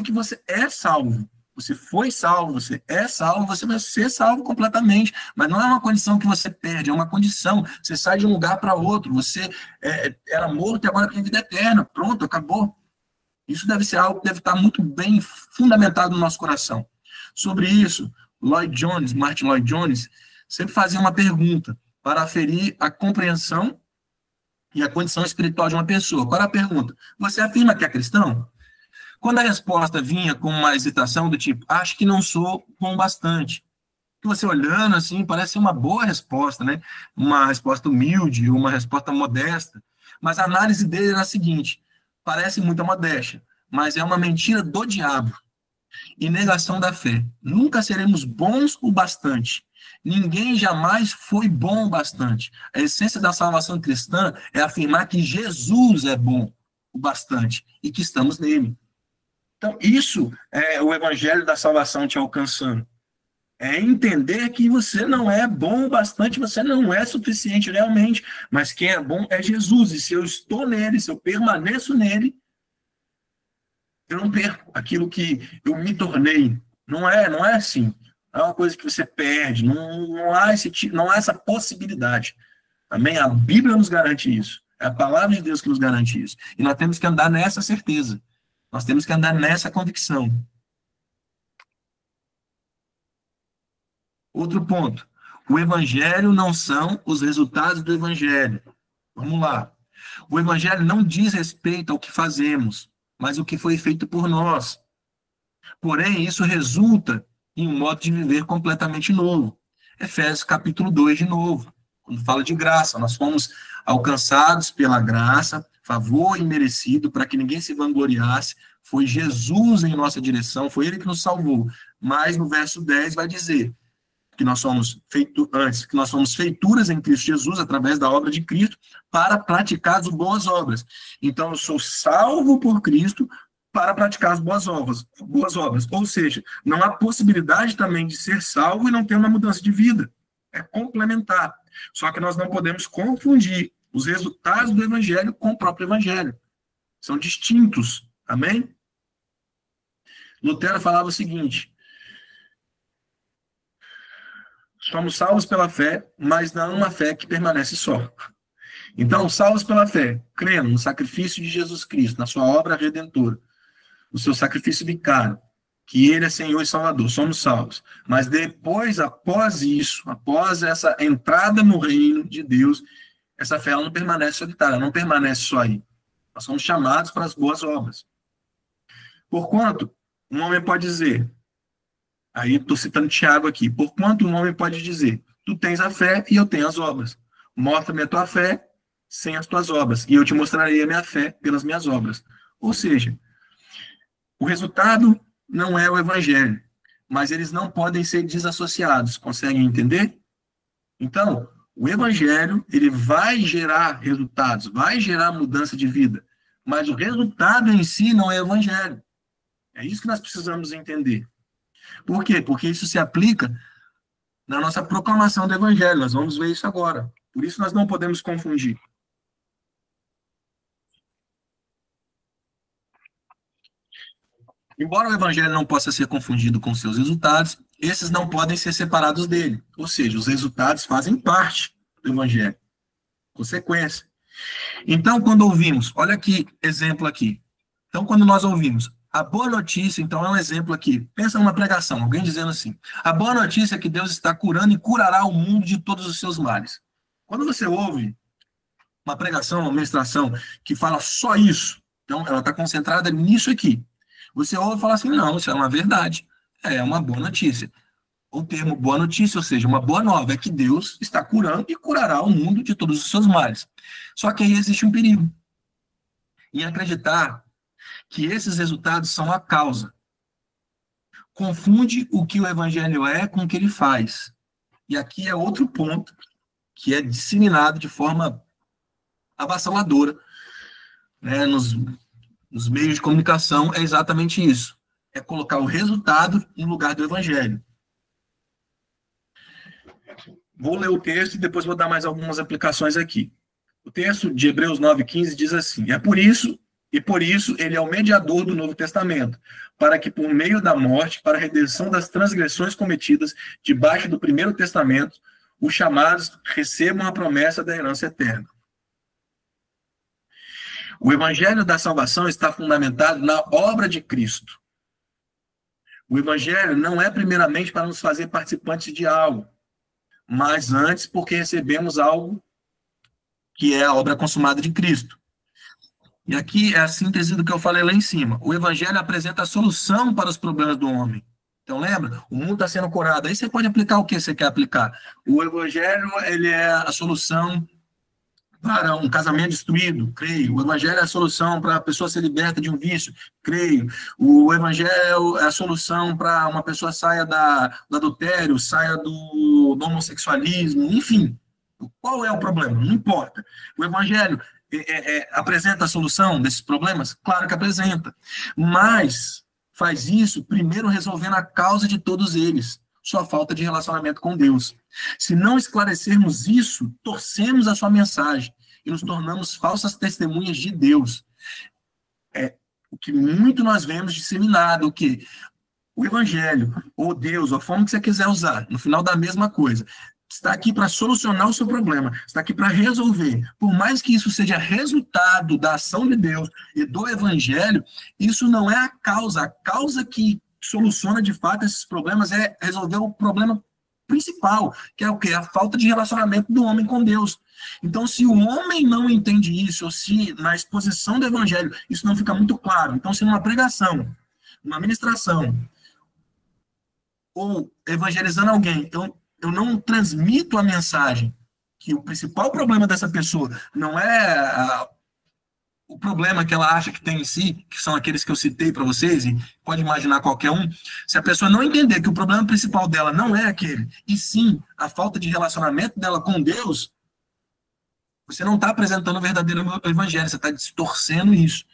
que você é salvo. Você foi salvo, você é salvo, você vai ser salvo completamente. Mas não é uma condição que você perde, é uma condição. Você sai de um lugar para outro. Você era morto e agora tem vida eterna. Pronto, acabou. Isso deve ser algo que deve estar muito bem fundamentado no nosso coração. Sobre isso, Martin Lloyd Jones, sempre fazia uma pergunta para aferir a compreensão e a condição espiritual de uma pessoa. Qual era a pergunta? Você afirma que é cristão? Quando a resposta vinha com uma hesitação do tipo, acho que não sou bom bastante. Você olhando assim, parece ser uma boa resposta, né? Uma resposta humilde, uma resposta modesta. Mas a análise dele era a seguinte, parece muita modéstia, mas é uma mentira do diabo e negação da fé. Nunca seremos bons o bastante. Ninguém jamais foi bom o bastante. A essência da salvação cristã é afirmar que Jesus é bom o bastante e que estamos nele. Então, isso é o evangelho da salvação te alcançando. É entender que você não é bom o bastante, você não é suficiente realmente, mas quem é bom é Jesus. E se eu estou nele, se eu permaneço nele, eu não perco aquilo que eu me tornei. Não é assim. É uma coisa que você perde. Não há essa possibilidade. Amém? A Bíblia nos garante isso. É a palavra de Deus que nos garante isso. E nós temos que andar nessa certeza. Nós temos que andar nessa convicção. Outro ponto. O evangelho não são os resultados do evangelho. Vamos lá. O evangelho não diz respeito ao que fazemos, mas o que foi feito por nós. Porém, isso resulta em um modo de viver completamente novo. Efésios capítulo 2 de novo, quando fala de graça. Nós fomos alcançados pela graça, favor imerecido, para que ninguém se vangloriasse. Foi Jesus em nossa direção, foi ele que nos salvou. Mas no verso 10 vai dizer que nós somos que nós somos feituras em Cristo Jesus, através da obra de Cristo, para praticar as boas obras. Então, eu sou salvo por Cristo para praticar as boas obras. Ou seja, não há possibilidade também de ser salvo e não ter uma mudança de vida. É complementar. Só que nós não podemos confundir os resultados do evangelho com o próprio evangelho. São distintos. Amém? Lutero falava o seguinte: somos salvos pela fé, mas não uma fé que permanece só. Então, salvos pela fé, crendo no sacrifício de Jesus Cristo, na sua obra redentora, no seu sacrifício vicário, que ele é Senhor e Salvador, somos salvos. Mas depois, após isso, após essa entrada no reino de Deus, essa fé ela não permanece solitária, não permanece só aí. Nós somos chamados para as boas obras. Porquanto, um homem pode dizer, aí estou citando Tiago aqui, porquanto um homem pode dizer, tu tens a fé e eu tenho as obras. Mostra-me a tua fé sem as tuas obras, e eu te mostrarei a minha fé pelas minhas obras. Ou seja, o resultado não é o evangelho, mas eles não podem ser desassociados. Conseguem entender? Então, o evangelho, ele vai gerar resultados, vai gerar mudança de vida, mas o resultado em si não é o evangelho. É isso que nós precisamos entender. Por quê? Porque isso se aplica na nossa proclamação do evangelho. Nós vamos ver isso agora. Por isso nós não podemos confundir. Embora o evangelho não possa ser confundido com seus resultados, esses não podem ser separados dele. Ou seja, os resultados fazem parte do evangelho. Consequência. Então, quando ouvimos, olha aqui, exemplo aqui. Então, quando nós ouvimos a boa notícia, então é um exemplo aqui. Pensa numa pregação, alguém dizendo assim: a boa notícia é que Deus está curando e curará o mundo de todos os seus males. Quando você ouve uma pregação, uma ministração que fala só isso, então ela está concentrada nisso aqui. Você ouve e fala assim: não, isso é uma verdade, é uma boa notícia. O termo boa notícia, ou seja, uma boa nova, é que Deus está curando e curará o mundo de todos os seus males. Só que aí existe um perigo em acreditar que esses resultados são a causa. Confunde o que o evangelho é com o que ele faz. E aqui é outro ponto que é disseminado de forma avassaladora, né, nos meios de comunicação, é exatamente isso. É colocar o resultado no lugar do evangelho. Vou ler o texto e depois vou dar mais algumas aplicações aqui. O texto de Hebreus 9,15 diz assim: é por isso, E por isso ele é o mediador do Novo Testamento, para que por meio da morte, para a redenção das transgressões cometidas debaixo do Primeiro Testamento, os chamados recebam a promessa da herança eterna. O evangelho da salvação está fundamentado na obra de Cristo. O evangelho não é primeiramente para nos fazer participantes de algo, mas antes porque recebemos algo que é a obra consumada de Cristo. E aqui é a síntese do que eu falei lá em cima. O evangelho apresenta a solução para os problemas do homem. Então, lembra? O mundo está sendo curado. Aí você pode aplicar o que você quer aplicar. O evangelho, ele é a solução para um casamento destruído, creio. O evangelho é a solução para a pessoa ser liberta de um vício, creio. O evangelho é a solução para uma pessoa saia do adultério, saia do homossexualismo, enfim. Qual é o problema? Não importa. O evangelho apresenta a solução desses problemas? Claro que apresenta. Mas faz isso primeiro resolvendo a causa de todos eles, sua falta de relacionamento com Deus. Se não esclarecermos isso, torcemos a sua mensagem e nos tornamos falsas testemunhas de Deus. É o que muito nós vemos disseminado, o que o evangelho, ou Deus, ou a forma que você quiser usar, no final da mesma coisa, está aqui para solucionar o seu problema, está aqui para resolver. Por mais que isso seja resultado da ação de Deus e do evangelho, isso não é a causa que soluciona de fato esses problemas é resolver o problema principal, que é o quê? A falta de relacionamento do homem com Deus. Então, se o homem não entende isso, ou se na exposição do evangelho isso não fica muito claro, então se numa pregação, numa ministração, ou evangelizando alguém, eu não transmito a mensagem que o principal problema dessa pessoa não é o problema que ela acha que tem em si, que são aqueles que eu citei para vocês, e pode imaginar qualquer um, se a pessoa não entender que o problema principal dela não é aquele, e sim a falta de relacionamento dela com Deus, você não está apresentando o verdadeiro evangelho, você está distorcendo isso.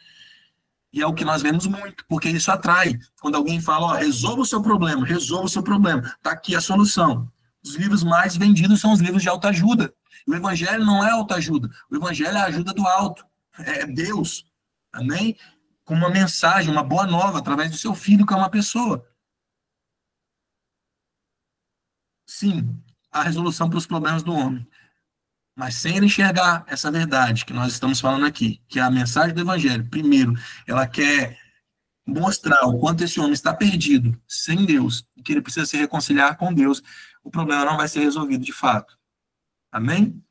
E é o que nós vemos muito, porque isso atrai. Quando alguém fala, ó, resolva o seu problema, está aqui a solução. Os livros mais vendidos são os livros de autoajuda. O evangelho não é autoajuda, o evangelho é a ajuda do alto. É Deus, amém? Com uma mensagem, uma boa nova, através do seu filho, que é uma pessoa. Sim, a resolução para os problemas do homem. Mas sem ele enxergar essa verdade que nós estamos falando aqui, que é a mensagem do evangelho, primeiro, ela quer mostrar o quanto esse homem está perdido, sem Deus, e que ele precisa se reconciliar com Deus, o problema não vai ser resolvido de fato. Amém?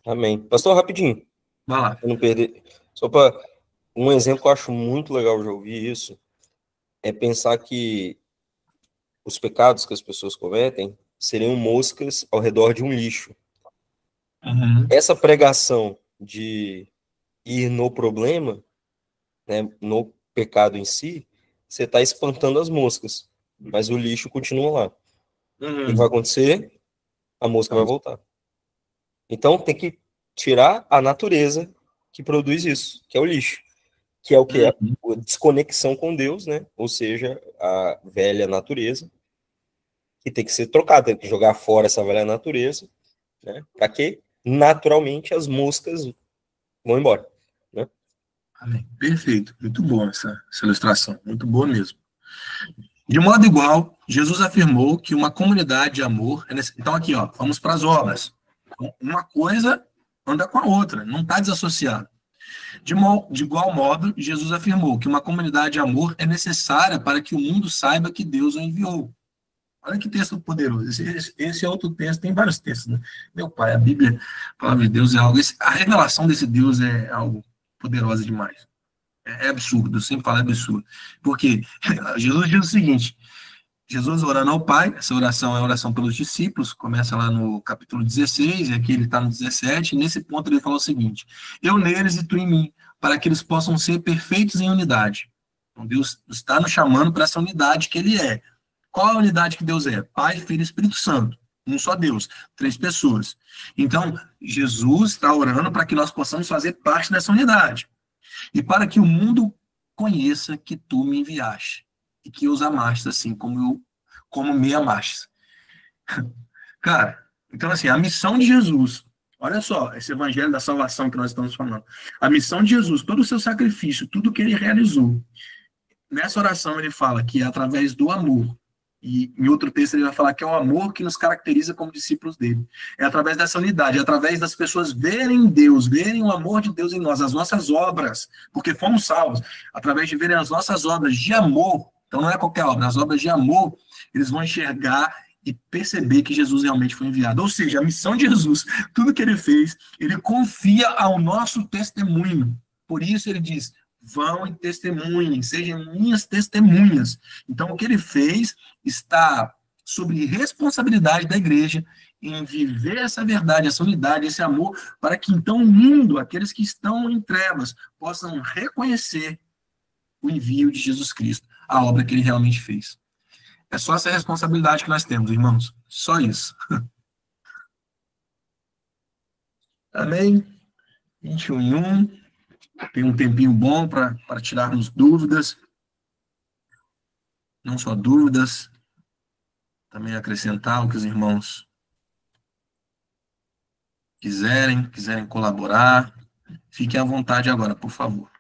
Amém. Pastor, rapidinho. Vai lá. Para não perder. Só para um exemplo que eu acho muito legal de ouvir isso, é pensar que os pecados que as pessoas cometem seriam moscas ao redor de um lixo. Uhum. Essa pregação de ir no problema, né, no pecado em si, você está espantando as moscas, mas o lixo continua lá. O que vai acontecer? A mosca vai voltar. Então tem que tirar a natureza que produz isso, que é o lixo, que é o que? A desconexão com Deus, né? Ou seja, a velha natureza, que tem que ser trocada, tem que jogar fora essa velha natureza, né? Para que naturalmente as moscas vão embora, né? Amém. Perfeito. Muito boa essa ilustração. Muito boa mesmo. De modo igual, Jesus afirmou que uma comunidade de amor... Então aqui, ó, vamos para as obras. Uma coisa anda com a outra, não está desassociado. De igual modo, Jesus afirmou que uma comunidade de amor é necessária para que o mundo saiba que Deus o enviou. Olha que texto poderoso. Esse é outro texto, tem vários textos, né? Meu pai, a Bíblia, a palavra de Deus é algo... A revelação desse Deus é algo poderosa demais. É absurdo, eu sempre falo absurdo. Porque Jesus diz o seguinte, Jesus orando ao Pai, essa oração é a oração pelos discípulos, começa lá no capítulo 16, e aqui ele está no 17, e nesse ponto ele fala o seguinte, eu neles e tu em mim, para que eles possam ser perfeitos em unidade. Então Deus está nos chamando para essa unidade que ele é. Qual a unidade que Deus é? Pai, Filho e Espírito Santo. Um só Deus, 3 pessoas. Então, Jesus está orando para que nós possamos fazer parte dessa unidade. E para que o mundo conheça que tu me enviaste. E que os amaste assim como me amaste. Cara, então assim, a missão de Jesus Olha só, esse evangelho da salvação que nós estamos falando. A missão de Jesus, todo o seu sacrifício, tudo que ele realizou. Nessa oração ele fala que é através do amor. E em outro texto ele vai falar que é o amor que nos caracteriza como discípulos dele. É através dessa unidade, é através das pessoas verem Deus, verem o amor de Deus em nós, as nossas obras, porque fomos salvos, através de verem as nossas obras de amor. Então não é qualquer obra, as obras de amor, eles vão enxergar e perceber que Jesus realmente foi enviado. Ou seja, a missão de Jesus, tudo que ele fez, ele confia ao nosso testemunho. Por isso ele diz: vão e testemunhem, sejam minhas testemunhas. Então, o que ele fez está sob responsabilidade da igreja em viver essa verdade, essa unidade, esse amor, para que então o mundo, aqueles que estão em trevas, possam reconhecer o envio de Jesus Cristo, a obra que ele realmente fez. É só essa responsabilidade que nós temos, irmãos. Só isso. Amém? 21:1. Tem um tempinho bom para tirarmos dúvidas. Não só dúvidas, também acrescentar o que os irmãos quiserem colaborar. Fiquem à vontade agora, por favor.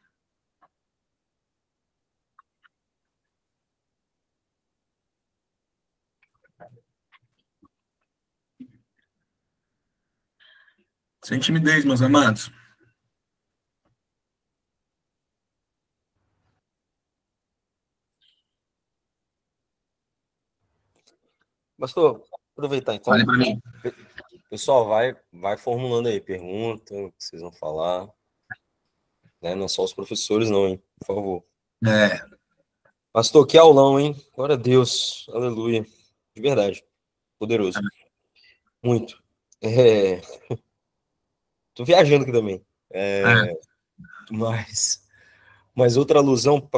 Sem timidez, meus amados. Pastor, aproveitar então. Fale para mim. Pessoal, vai formulando aí pergunta, o que vocês vão falar. Né? Não é só os professores, não, hein? Por favor. Pastor, que aulão, hein? Glória a Deus. Aleluia. De verdade. Poderoso. Muito. Tô viajando aqui também. Mas outra alusão,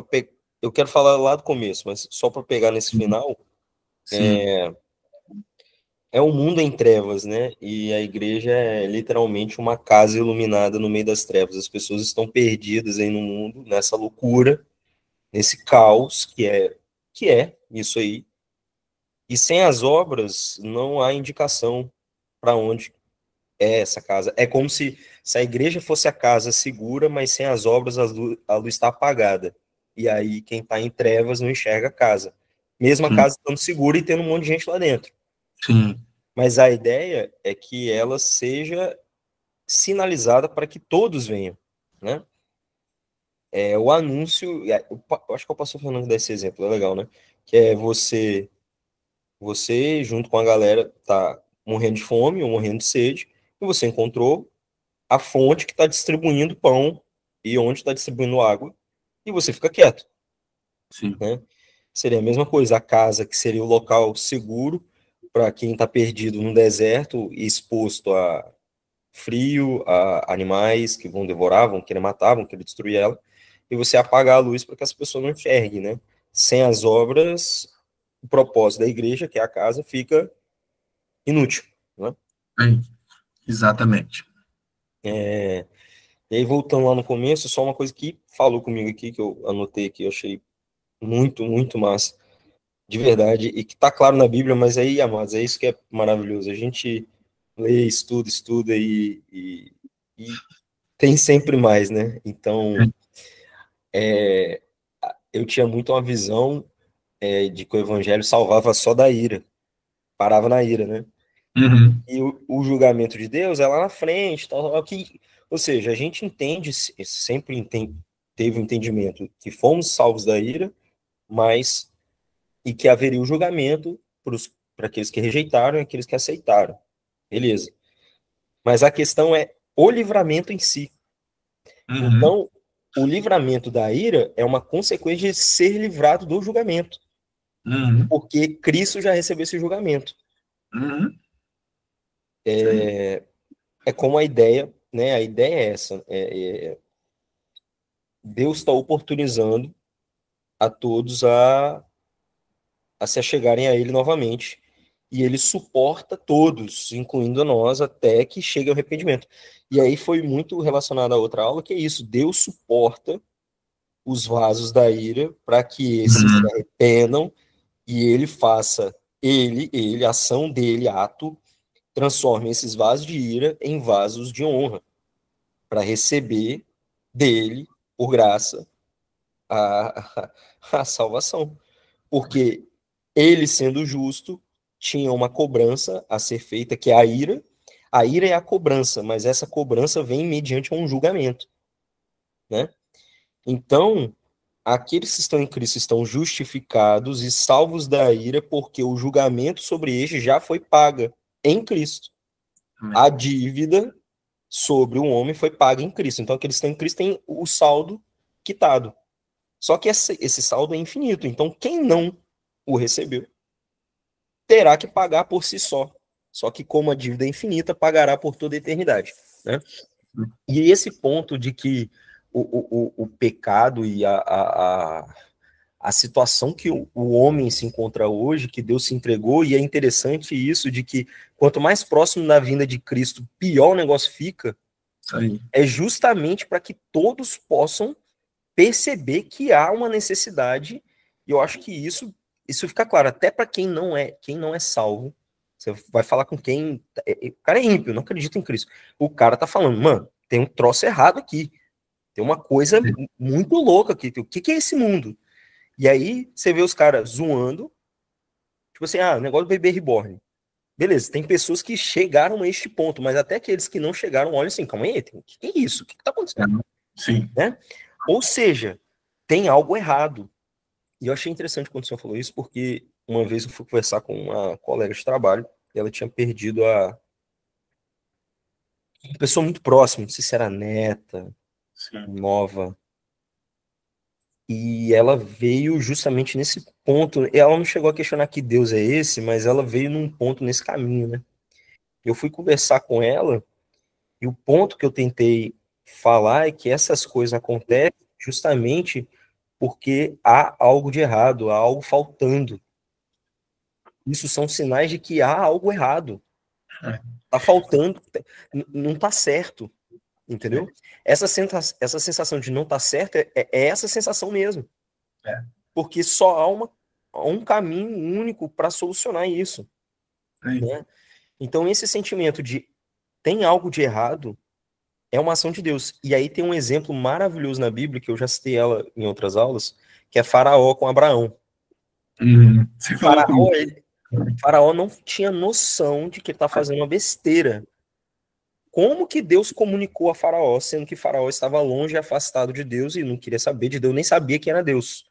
eu quero falar lá do começo, mas só para pegar nesse final, é um mundo em trevas, né? E a igreja é literalmente uma casa iluminada no meio das trevas. As pessoas estão perdidas aí no mundo, nessa loucura, nesse caos que é isso aí. E sem as obras não há indicação para onde é essa casa. É como se a igreja fosse a casa segura, mas sem as obras a luz está apagada. E aí quem está em trevas não enxerga a casa. Mesmo a casa estando segura e tendo um monte de gente lá dentro. Sim. Mas a ideia é que ela seja sinalizada para que todos venham, né? O anúncio, eu acho que eu posso falando desse exemplo, é legal, né? Que é você junto com a galera tá morrendo de fome ou morrendo de sede, e você encontrou a fonte que está distribuindo pão e onde está distribuindo água, e você fica quieto. Sim. Né? Seria a mesma coisa, a casa que seria o local seguro para quem está perdido no deserto e exposto a frio, a animais que vão devorar, vão querer matar, vão querer destruir ela, e você apagar a luz para que as pessoas não enxerguem, né? Sem as obras, o propósito da igreja, que é a casa, fica inútil, né? Exatamente. E aí, voltando lá no começo, só uma coisa que falou comigo aqui, que eu anotei aqui, eu achei muito, muito massa, de verdade, e que tá claro na Bíblia, mas aí, amados, é isso que é maravilhoso. A gente lê, estuda e tem sempre mais, né? Então, eu tinha muito uma visão de que o evangelho salvava só da ira, parava na ira, né? Uhum. E o julgamento de Deus é lá na frente, tal, ou seja, a gente sempre teve o entendimento que fomos salvos da ira, mas e que haveria o julgamento para aqueles que rejeitaram e aqueles que aceitaram. Beleza. Mas a questão é o livramento em si. Uhum. Então, o livramento da ira é uma consequência de ser livrado do julgamento. Uhum. Porque Cristo já recebeu esse julgamento. Uhum. É como a ideia, né? A ideia é essa. Deus está oportunizando a todos a se achegarem a Ele novamente. E Ele suporta todos, incluindo a nós, até que chegue ao arrependimento. E aí foi muito relacionado a outra aula, que é isso. Deus suporta os vasos da ira para que esses se arrependam e Ele faça, a ação dele, ato, transforme esses vasos de ira em vasos de honra, para receber dele, por graça, a salvação. Porque ele, sendo justo, tinha uma cobrança a ser feita, que é a ira. A ira é a cobrança, mas essa cobrança vem mediante um julgamento, né? Então, aqueles que estão em Cristo estão justificados e salvos da ira, porque o julgamento sobre este já foi paga em Cristo. Amém. A dívida sobre o homem foi paga em Cristo. Então, aqueles que estão em Cristo têm o saldo quitado. Só que esse saldo é infinito. Então, quem não o recebeu terá que pagar por si só. Só que, como a dívida é infinita, pagará por toda a eternidade, né? E esse ponto de que o pecado e a situação que o homem se encontra hoje, que Deus se entregou, e é interessante isso de que quanto mais próximo da vinda de Cristo, pior o negócio fica, é justamente para que todos possam perceber que há uma necessidade, e eu acho que isso fica claro, até para quem não é salvo. Você vai falar com quem... O cara é ímpio, não acredita em Cristo. O cara tá falando, mano, tem um troço errado aqui. Tem uma coisa muito louca aqui. O que é esse mundo? E aí você vê os caras zoando, tipo assim, negócio do bebê reborn. Beleza, tem pessoas que chegaram a este ponto, mas até aqueles que não chegaram olham assim, calma aí, o que é isso? O que tá acontecendo? Sim. Né? Ou seja, tem algo errado. E eu achei interessante quando o senhor falou isso, porque uma vez eu fui conversar com uma colega de trabalho, e ela tinha perdido uma pessoa muito próxima, não sei se era neta, nova. E ela veio justamente nesse ponto. Ela não chegou a questionar que Deus é esse, mas ela veio num ponto nesse caminho, né? Eu fui conversar com ela, e o ponto que eu tentei falar é que essas coisas acontecem justamente porque há algo de errado, há algo faltando. Isso são sinais de que há algo errado. Tá faltando, não tá certo, entendeu? Essa sensação de não tá certo é essa sensação mesmo. Porque só há um caminho único para solucionar isso. Né? Então, esse sentimento de tem algo de errado é uma ação de Deus. E aí tem um exemplo maravilhoso na Bíblia, que eu já citei ela em outras aulas, que é Faraó com Abraão. Faraó não tinha noção de que ele está fazendo uma besteira. Como que Deus comunicou a Faraó, sendo que Faraó estava longe e afastado de Deus e não queria saber de Deus, nem sabia quem era Deus?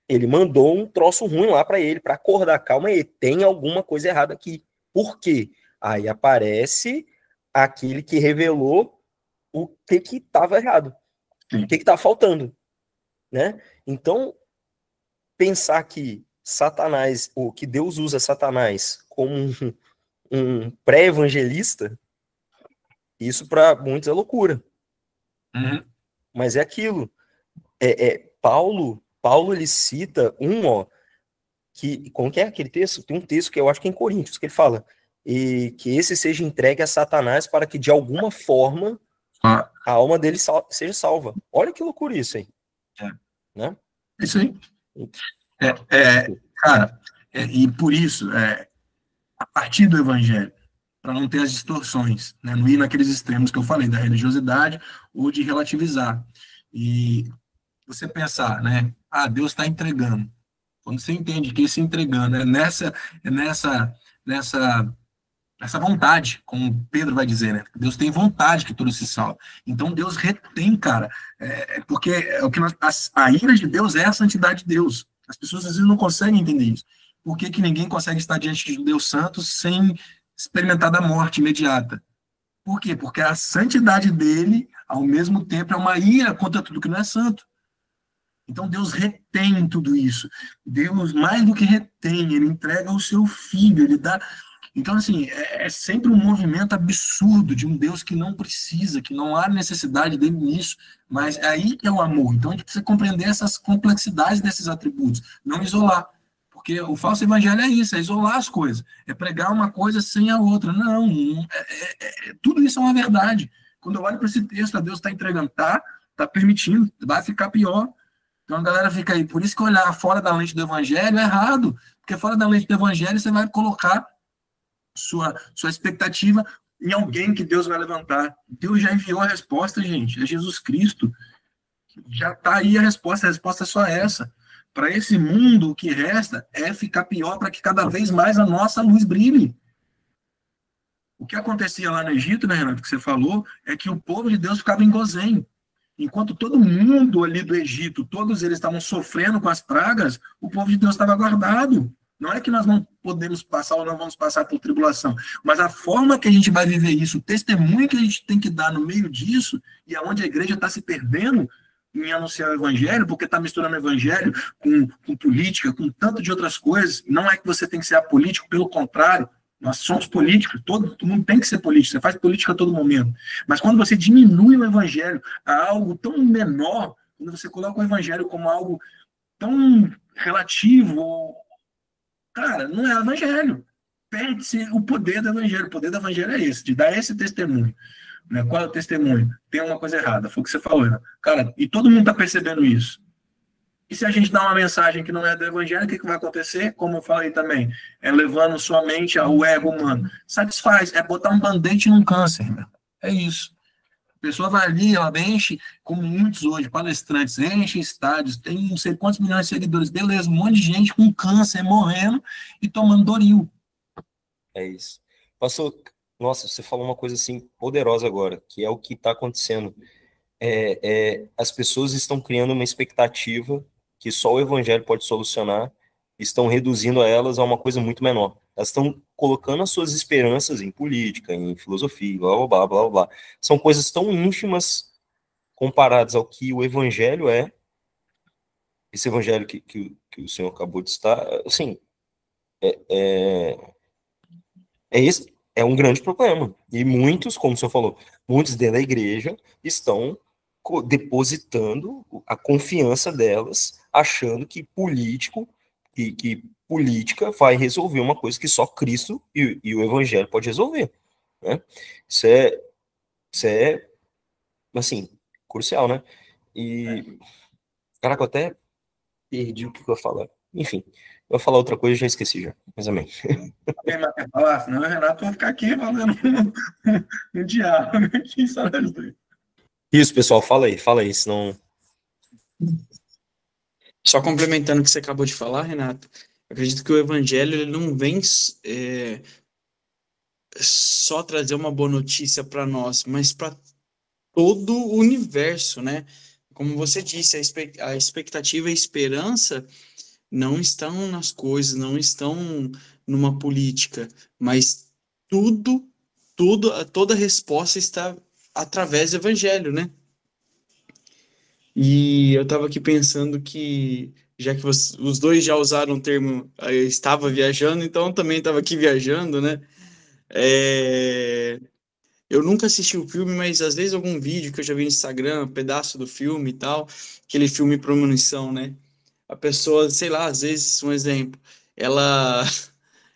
Ele mandou um troço ruim lá para ele, para acordar. Calma aí, tem alguma coisa errada aqui. Por quê? Aí aparece aquele que revelou o que estava errado, o que estava faltando, né? Então, pensar que Satanás, ou que Deus usa Satanás como um pré-evangelista, isso para muitos é loucura. Mas é aquilo. Paulo ele cita como que é aquele texto? Tem um texto que eu acho que é em Coríntios, que ele fala e que esse seja entregue a Satanás para que de alguma forma a alma dele seja salva. Olha que loucura isso aí. Né? Isso aí. Cara, e por isso, a partir do evangelho, para não ter as distorções, né? Não ir naqueles extremos que eu falei, da religiosidade ou de relativizar. E você pensar, né? Deus está entregando. Quando você entende que esse entregando é nessa vontade, como Pedro vai dizer, né? Deus tem vontade que tudo se salve. Então Deus retém, cara, porque a ira de Deus é a santidade de Deus. As pessoas às vezes não conseguem entender isso. Por que ninguém consegue estar diante de um Deus santo sem experimentar da morte imediata? Por quê? Porque a santidade dele, ao mesmo tempo, é uma ira contra tudo que não é santo. Então Deus retém tudo isso. Deus, mais do que retém, ele entrega o seu filho, ele dá... Então, assim, é sempre um movimento absurdo de um Deus que não precisa, que não há necessidade dele nisso, mas é aí que é o amor. Então, a gente precisa compreender essas complexidades desses atributos, não isolar. Porque o falso evangelho é isso, é isolar as coisas, é pregar uma coisa sem a outra. Não, tudo isso é uma verdade. Quando eu olho para esse texto, Deus está entregando, tá permitindo, vai ficar pior. Então a galera fica aí. Por isso que olhar fora da lente do evangelho é errado, porque fora da lente do evangelho você vai colocar sua expectativa em alguém que Deus vai levantar. Deus já enviou a resposta, gente. É Jesus Cristo. Já está aí a resposta é só essa. Para esse mundo, o que resta é ficar pior para que cada vez mais a nossa luz brilhe. O que acontecia lá no Egito, né, Renato, que você falou, é que o povo de Deus ficava em Gozém. Enquanto todo mundo ali do Egito, todos eles estavam sofrendo com as pragas, o povo de Deus estava guardado. Não é que nós não podemos passar ou não vamos passar por tribulação, mas a forma que a gente vai viver isso, o testemunho que a gente tem que dar no meio disso, e aonde a igreja está se perdendo em anunciar o evangelho, porque está misturando o evangelho com política, com tanto de outras coisas. Não é que você tem que ser apolítico, pelo contrário, nós somos políticos, todo mundo tem que ser político, você faz política a todo momento. Mas quando você diminui o evangelho a algo tão menor, quando você coloca o evangelho como algo tão relativo, cara, não é evangelho. Perde-se o poder do evangelho. O poder do evangelho é esse, de dar esse testemunho. Né? Qual é o testemunho? Tem uma coisa errada, foi o que você falou, né? Cara, e todo mundo está percebendo isso. E se a gente dá uma mensagem que não é do evangelho, o que vai acontecer? Como eu falei também, é levando sua mente ao ego humano. Satisfaz, é botar um band-aid num câncer, meu. É isso. A pessoa vai ali, ela enche, como muitos hoje, palestrantes, enche estádios, tem não sei quantos milhões de seguidores, beleza, um monte de gente com câncer morrendo e tomando Doril. É isso. Pastor, nossa, você falou uma coisa assim poderosa agora, que é o que está acontecendo. As pessoas estão criando uma expectativa que só o evangelho pode solucionar, estão reduzindo a elas a uma coisa muito menor. Elas estão colocando as suas esperanças em política, em filosofia, blá, blá, blá, blá, blá. São coisas tão ínfimas comparadas ao que o evangelho é. Esse evangelho que o senhor acabou de estar, assim, é um grande problema. E muitos, como o senhor falou, muitos dentro da igreja estão depositando a confiança delas, achando que que política vai resolver uma coisa que só Cristo e o Evangelho pode resolver. Né? Isso é, assim, crucial, né? E, caraca, eu até perdi o que eu ia falar. Enfim, eu ia falar outra coisa e já esqueci já. Mas amém. Alguém mais quer falar? Senão o Renato vai ficar aqui falando um diálogo aqui, sabe? Isso, pessoal, fala aí, senão... Só complementando o que você acabou de falar, Renato, eu acredito que o evangelho ele não vem só trazer uma boa notícia para nós, mas para todo o universo, né? Como você disse, a expectativa e a esperança não estão nas coisas, não estão numa política, mas toda resposta está através do evangelho, né? E eu estava aqui pensando que, já que os dois já usaram o termo eu estava viajando, então eu também estava aqui viajando, né? Eu nunca assisti o filme, mas às vezes algum vídeo que eu já vi no Instagram, um pedaço do filme e tal, aquele filme Premonição, né? A pessoa, sei lá, às vezes, um exemplo, ela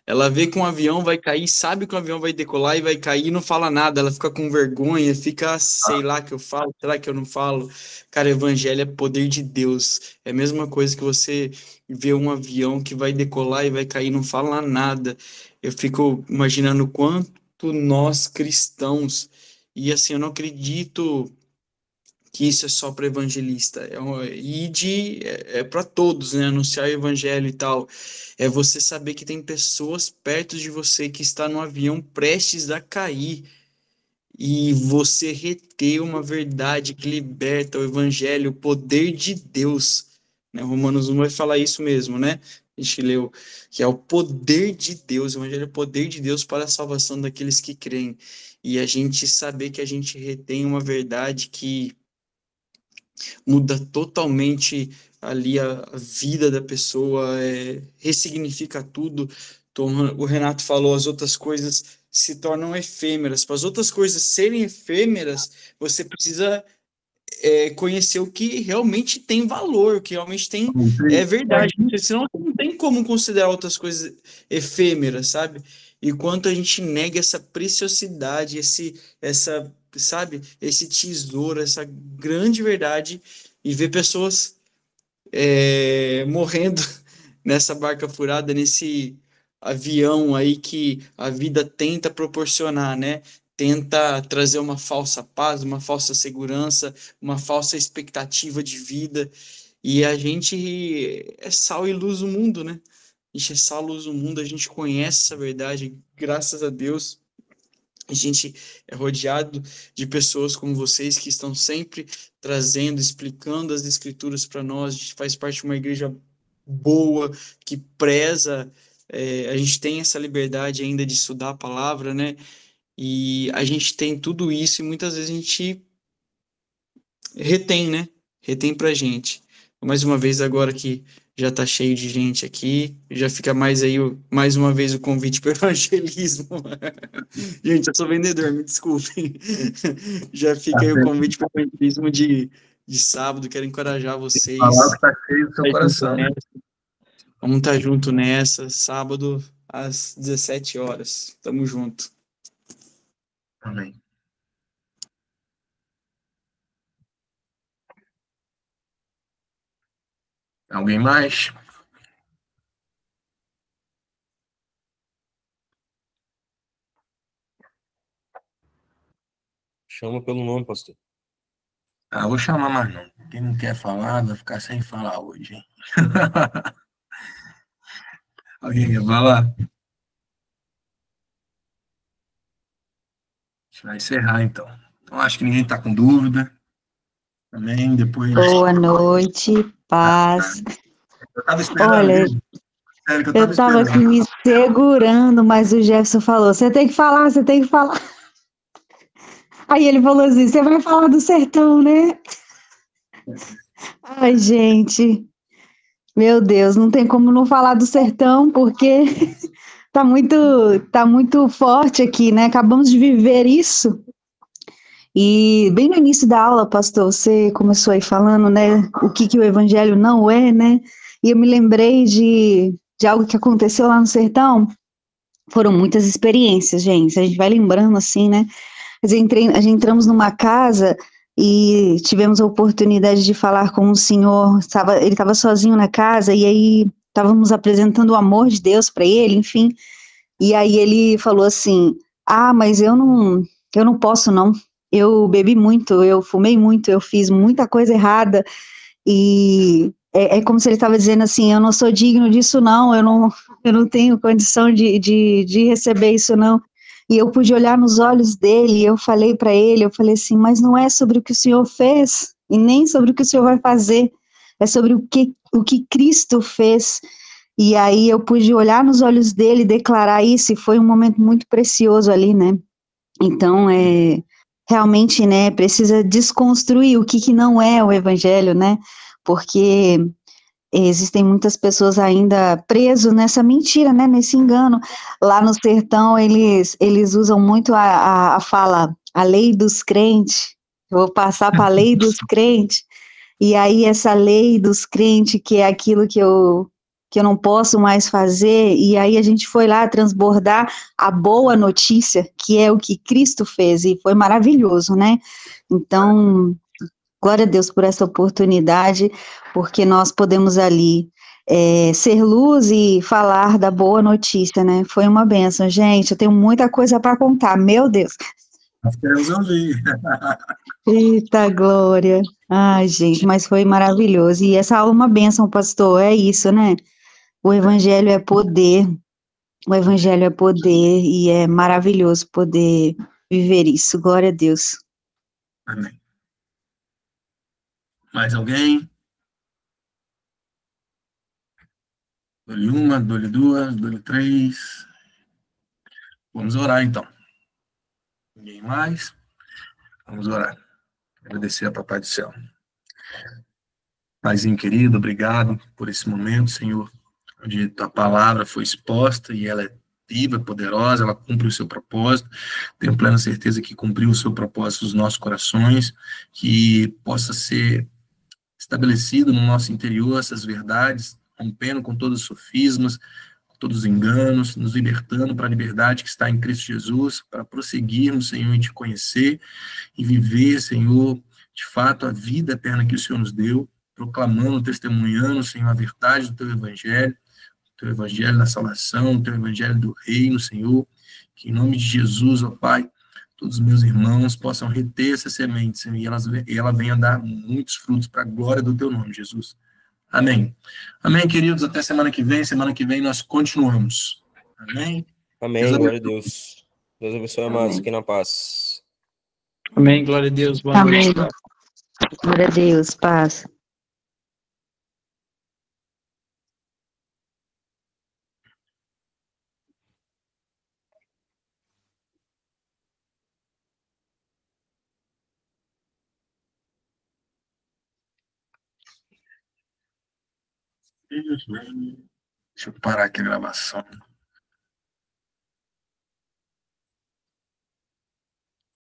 ela vê que um avião vai cair, sabe que o avião vai decolar e vai cair e não fala nada, ela fica com vergonha, fica, sei lá que eu falo, será que eu não falo? Cara, evangelho é poder de Deus. É a mesma coisa que você vê um avião que vai decolar e vai cair e não fala nada. Eu fico imaginando o quanto nós cristãos, e assim, eu não acredito que isso é só para evangelista, é para todos, né? Anunciar o evangelho e tal. É você saber que tem pessoas perto de você que está no avião prestes a cair e você reter uma verdade que liberta o evangelho, o poder de Deus, né? Romanos 1 vai falar isso mesmo, né? A gente leu que é o poder de Deus, o evangelho é o poder de Deus para a salvação daqueles que creem. E a gente saber que a gente retém uma verdade que muda totalmente ali a vida da pessoa, ressignifica tudo. Então, o Renato falou, as outras coisas se tornam efêmeras. Para as outras coisas serem efêmeras, você precisa conhecer o que realmente tem valor, o que realmente tem verdade. Porque senão não tem como considerar outras coisas efêmeras, sabe? E quanto a gente nega essa preciosidade, sabe, esse tesouro, essa grande verdade, e ver pessoas morrendo nessa barca furada, nesse avião aí que a vida tenta proporcionar, né? Tenta trazer uma falsa paz, uma falsa segurança, uma falsa expectativa de vida. E a gente é sal e luz do mundo, né? A gente é sal e luz do mundo, a gente conhece essa verdade, graças a Deus. A gente é rodeado de pessoas como vocês que estão sempre trazendo, explicando as escrituras para nós. A gente faz parte de uma igreja boa, que preza, a gente tem essa liberdade ainda de estudar a palavra, né? E a gente tem tudo isso e muitas vezes a gente retém, né? Retém pra gente. Mais uma vez, agora que já tá cheio de gente aqui, já fica mais aí, mais uma vez, o convite para o evangelismo. Gente, eu sou vendedor, me desculpem. Já fica aí o convite para o evangelismo de sábado, quero encorajar vocês. Falar que tá cheio do seu coração. Vamos estar junto nessa, sábado às 17 horas. Tamo junto. Amém. Alguém mais? Chama pelo nome, pastor. Ah, vou chamar mais não. Quem não quer falar, vai ficar sem falar hoje, hein? Alguém quer falar? A gente vai encerrar, então. Então, acho que ninguém está com dúvida. Também, depois... Boa noite, paz. Eu estava esperando. Olha, Sério que eu estava aqui esperando. me segurando, mas o Jefferson falou, você tem que falar, você tem que falar. Aí ele falou assim, você vai falar do sertão, né? Ai, gente, meu Deus, não tem como não falar do sertão, porque tá muito forte aqui, né? Acabamos de viver isso. E bem no início da aula, pastor, você começou aí falando, né, o que o evangelho não é, né? E eu me lembrei de algo que aconteceu lá no sertão. Foram muitas experiências, gente. A gente vai lembrando assim, né? A gente entramos numa casa e tivemos a oportunidade de falar com um senhor. Ele estava sozinho na casa e aí estávamos apresentando o amor de Deus para ele, enfim. E aí ele falou assim: "Ah, mas eu não posso não. Eu bebi muito, eu fumei muito, eu fiz muita coisa errada." E é como se ele estava dizendo assim, eu não sou digno disso não, eu não tenho condição de receber isso não. E eu pude olhar nos olhos dele, e eu falei para ele, eu falei assim, mas não é sobre o que o Senhor fez, e nem sobre o que o Senhor vai fazer, é sobre o que Cristo fez. E aí eu pude olhar nos olhos dele e declarar isso, e foi um momento muito precioso ali, né? Então, realmente, né, precisa desconstruir o que não é o evangelho, né, porque existem muitas pessoas ainda presas nessa mentira, né, nesse engano. Lá no sertão, eles usam muito a fala, a lei dos crentes, eu vou passar para a lei dos crentes, e aí essa lei dos crentes, que é aquilo que eu não posso mais fazer, e aí a gente foi lá transbordar a boa notícia, que é o que Cristo fez, e foi maravilhoso, né? Então, glória a Deus por essa oportunidade, porque nós podemos ali ser luz e falar da boa notícia, né? Foi uma bênção, gente, eu tenho muita coisa para contar, meu Deus. Nós queremos ouvir. Eita, glória. Ai, gente, mas foi maravilhoso. E essa aula é uma bênção, pastor, é isso, né? O evangelho é poder, o evangelho é poder e é maravilhoso poder viver isso. Glória a Deus. Amém. Mais alguém? Dou-lhe uma, dou-lhe duas, dou-lhe três. Vamos orar, então. Ninguém mais? Vamos orar. Agradecer a Papai do Céu. Paizinho querido, obrigado por esse momento, Senhor, onde a palavra foi exposta e ela é viva, poderosa, ela cumpre o seu propósito. Tenho plena certeza que cumpriu o seu propósito nos nossos corações, que possa ser estabelecido no nosso interior essas verdades, rompendo com todos os sofismas, com todos os enganos, nos libertando para a liberdade que está em Cristo Jesus, para prosseguirmos, Senhor, em te conhecer e viver, Senhor, de fato, a vida eterna que o Senhor nos deu, proclamando, testemunhando, Senhor, a verdade do teu evangelho, teu evangelho da salvação, teu evangelho do reino, Senhor, que em nome de Jesus, ó Pai, todos os meus irmãos possam reter essa semente, Senhor, e ela venha dar muitos frutos para a glória do teu nome, Jesus. Amém. Amém, queridos, até semana que vem nós continuamos. Amém. Amém, glória a Deus. Deus abençoe, amados, Amém. fiquem na paz. Amém, glória a Deus. Boa Amém. noite. Glória a Deus, paz. Deixa eu parar aqui a gravação.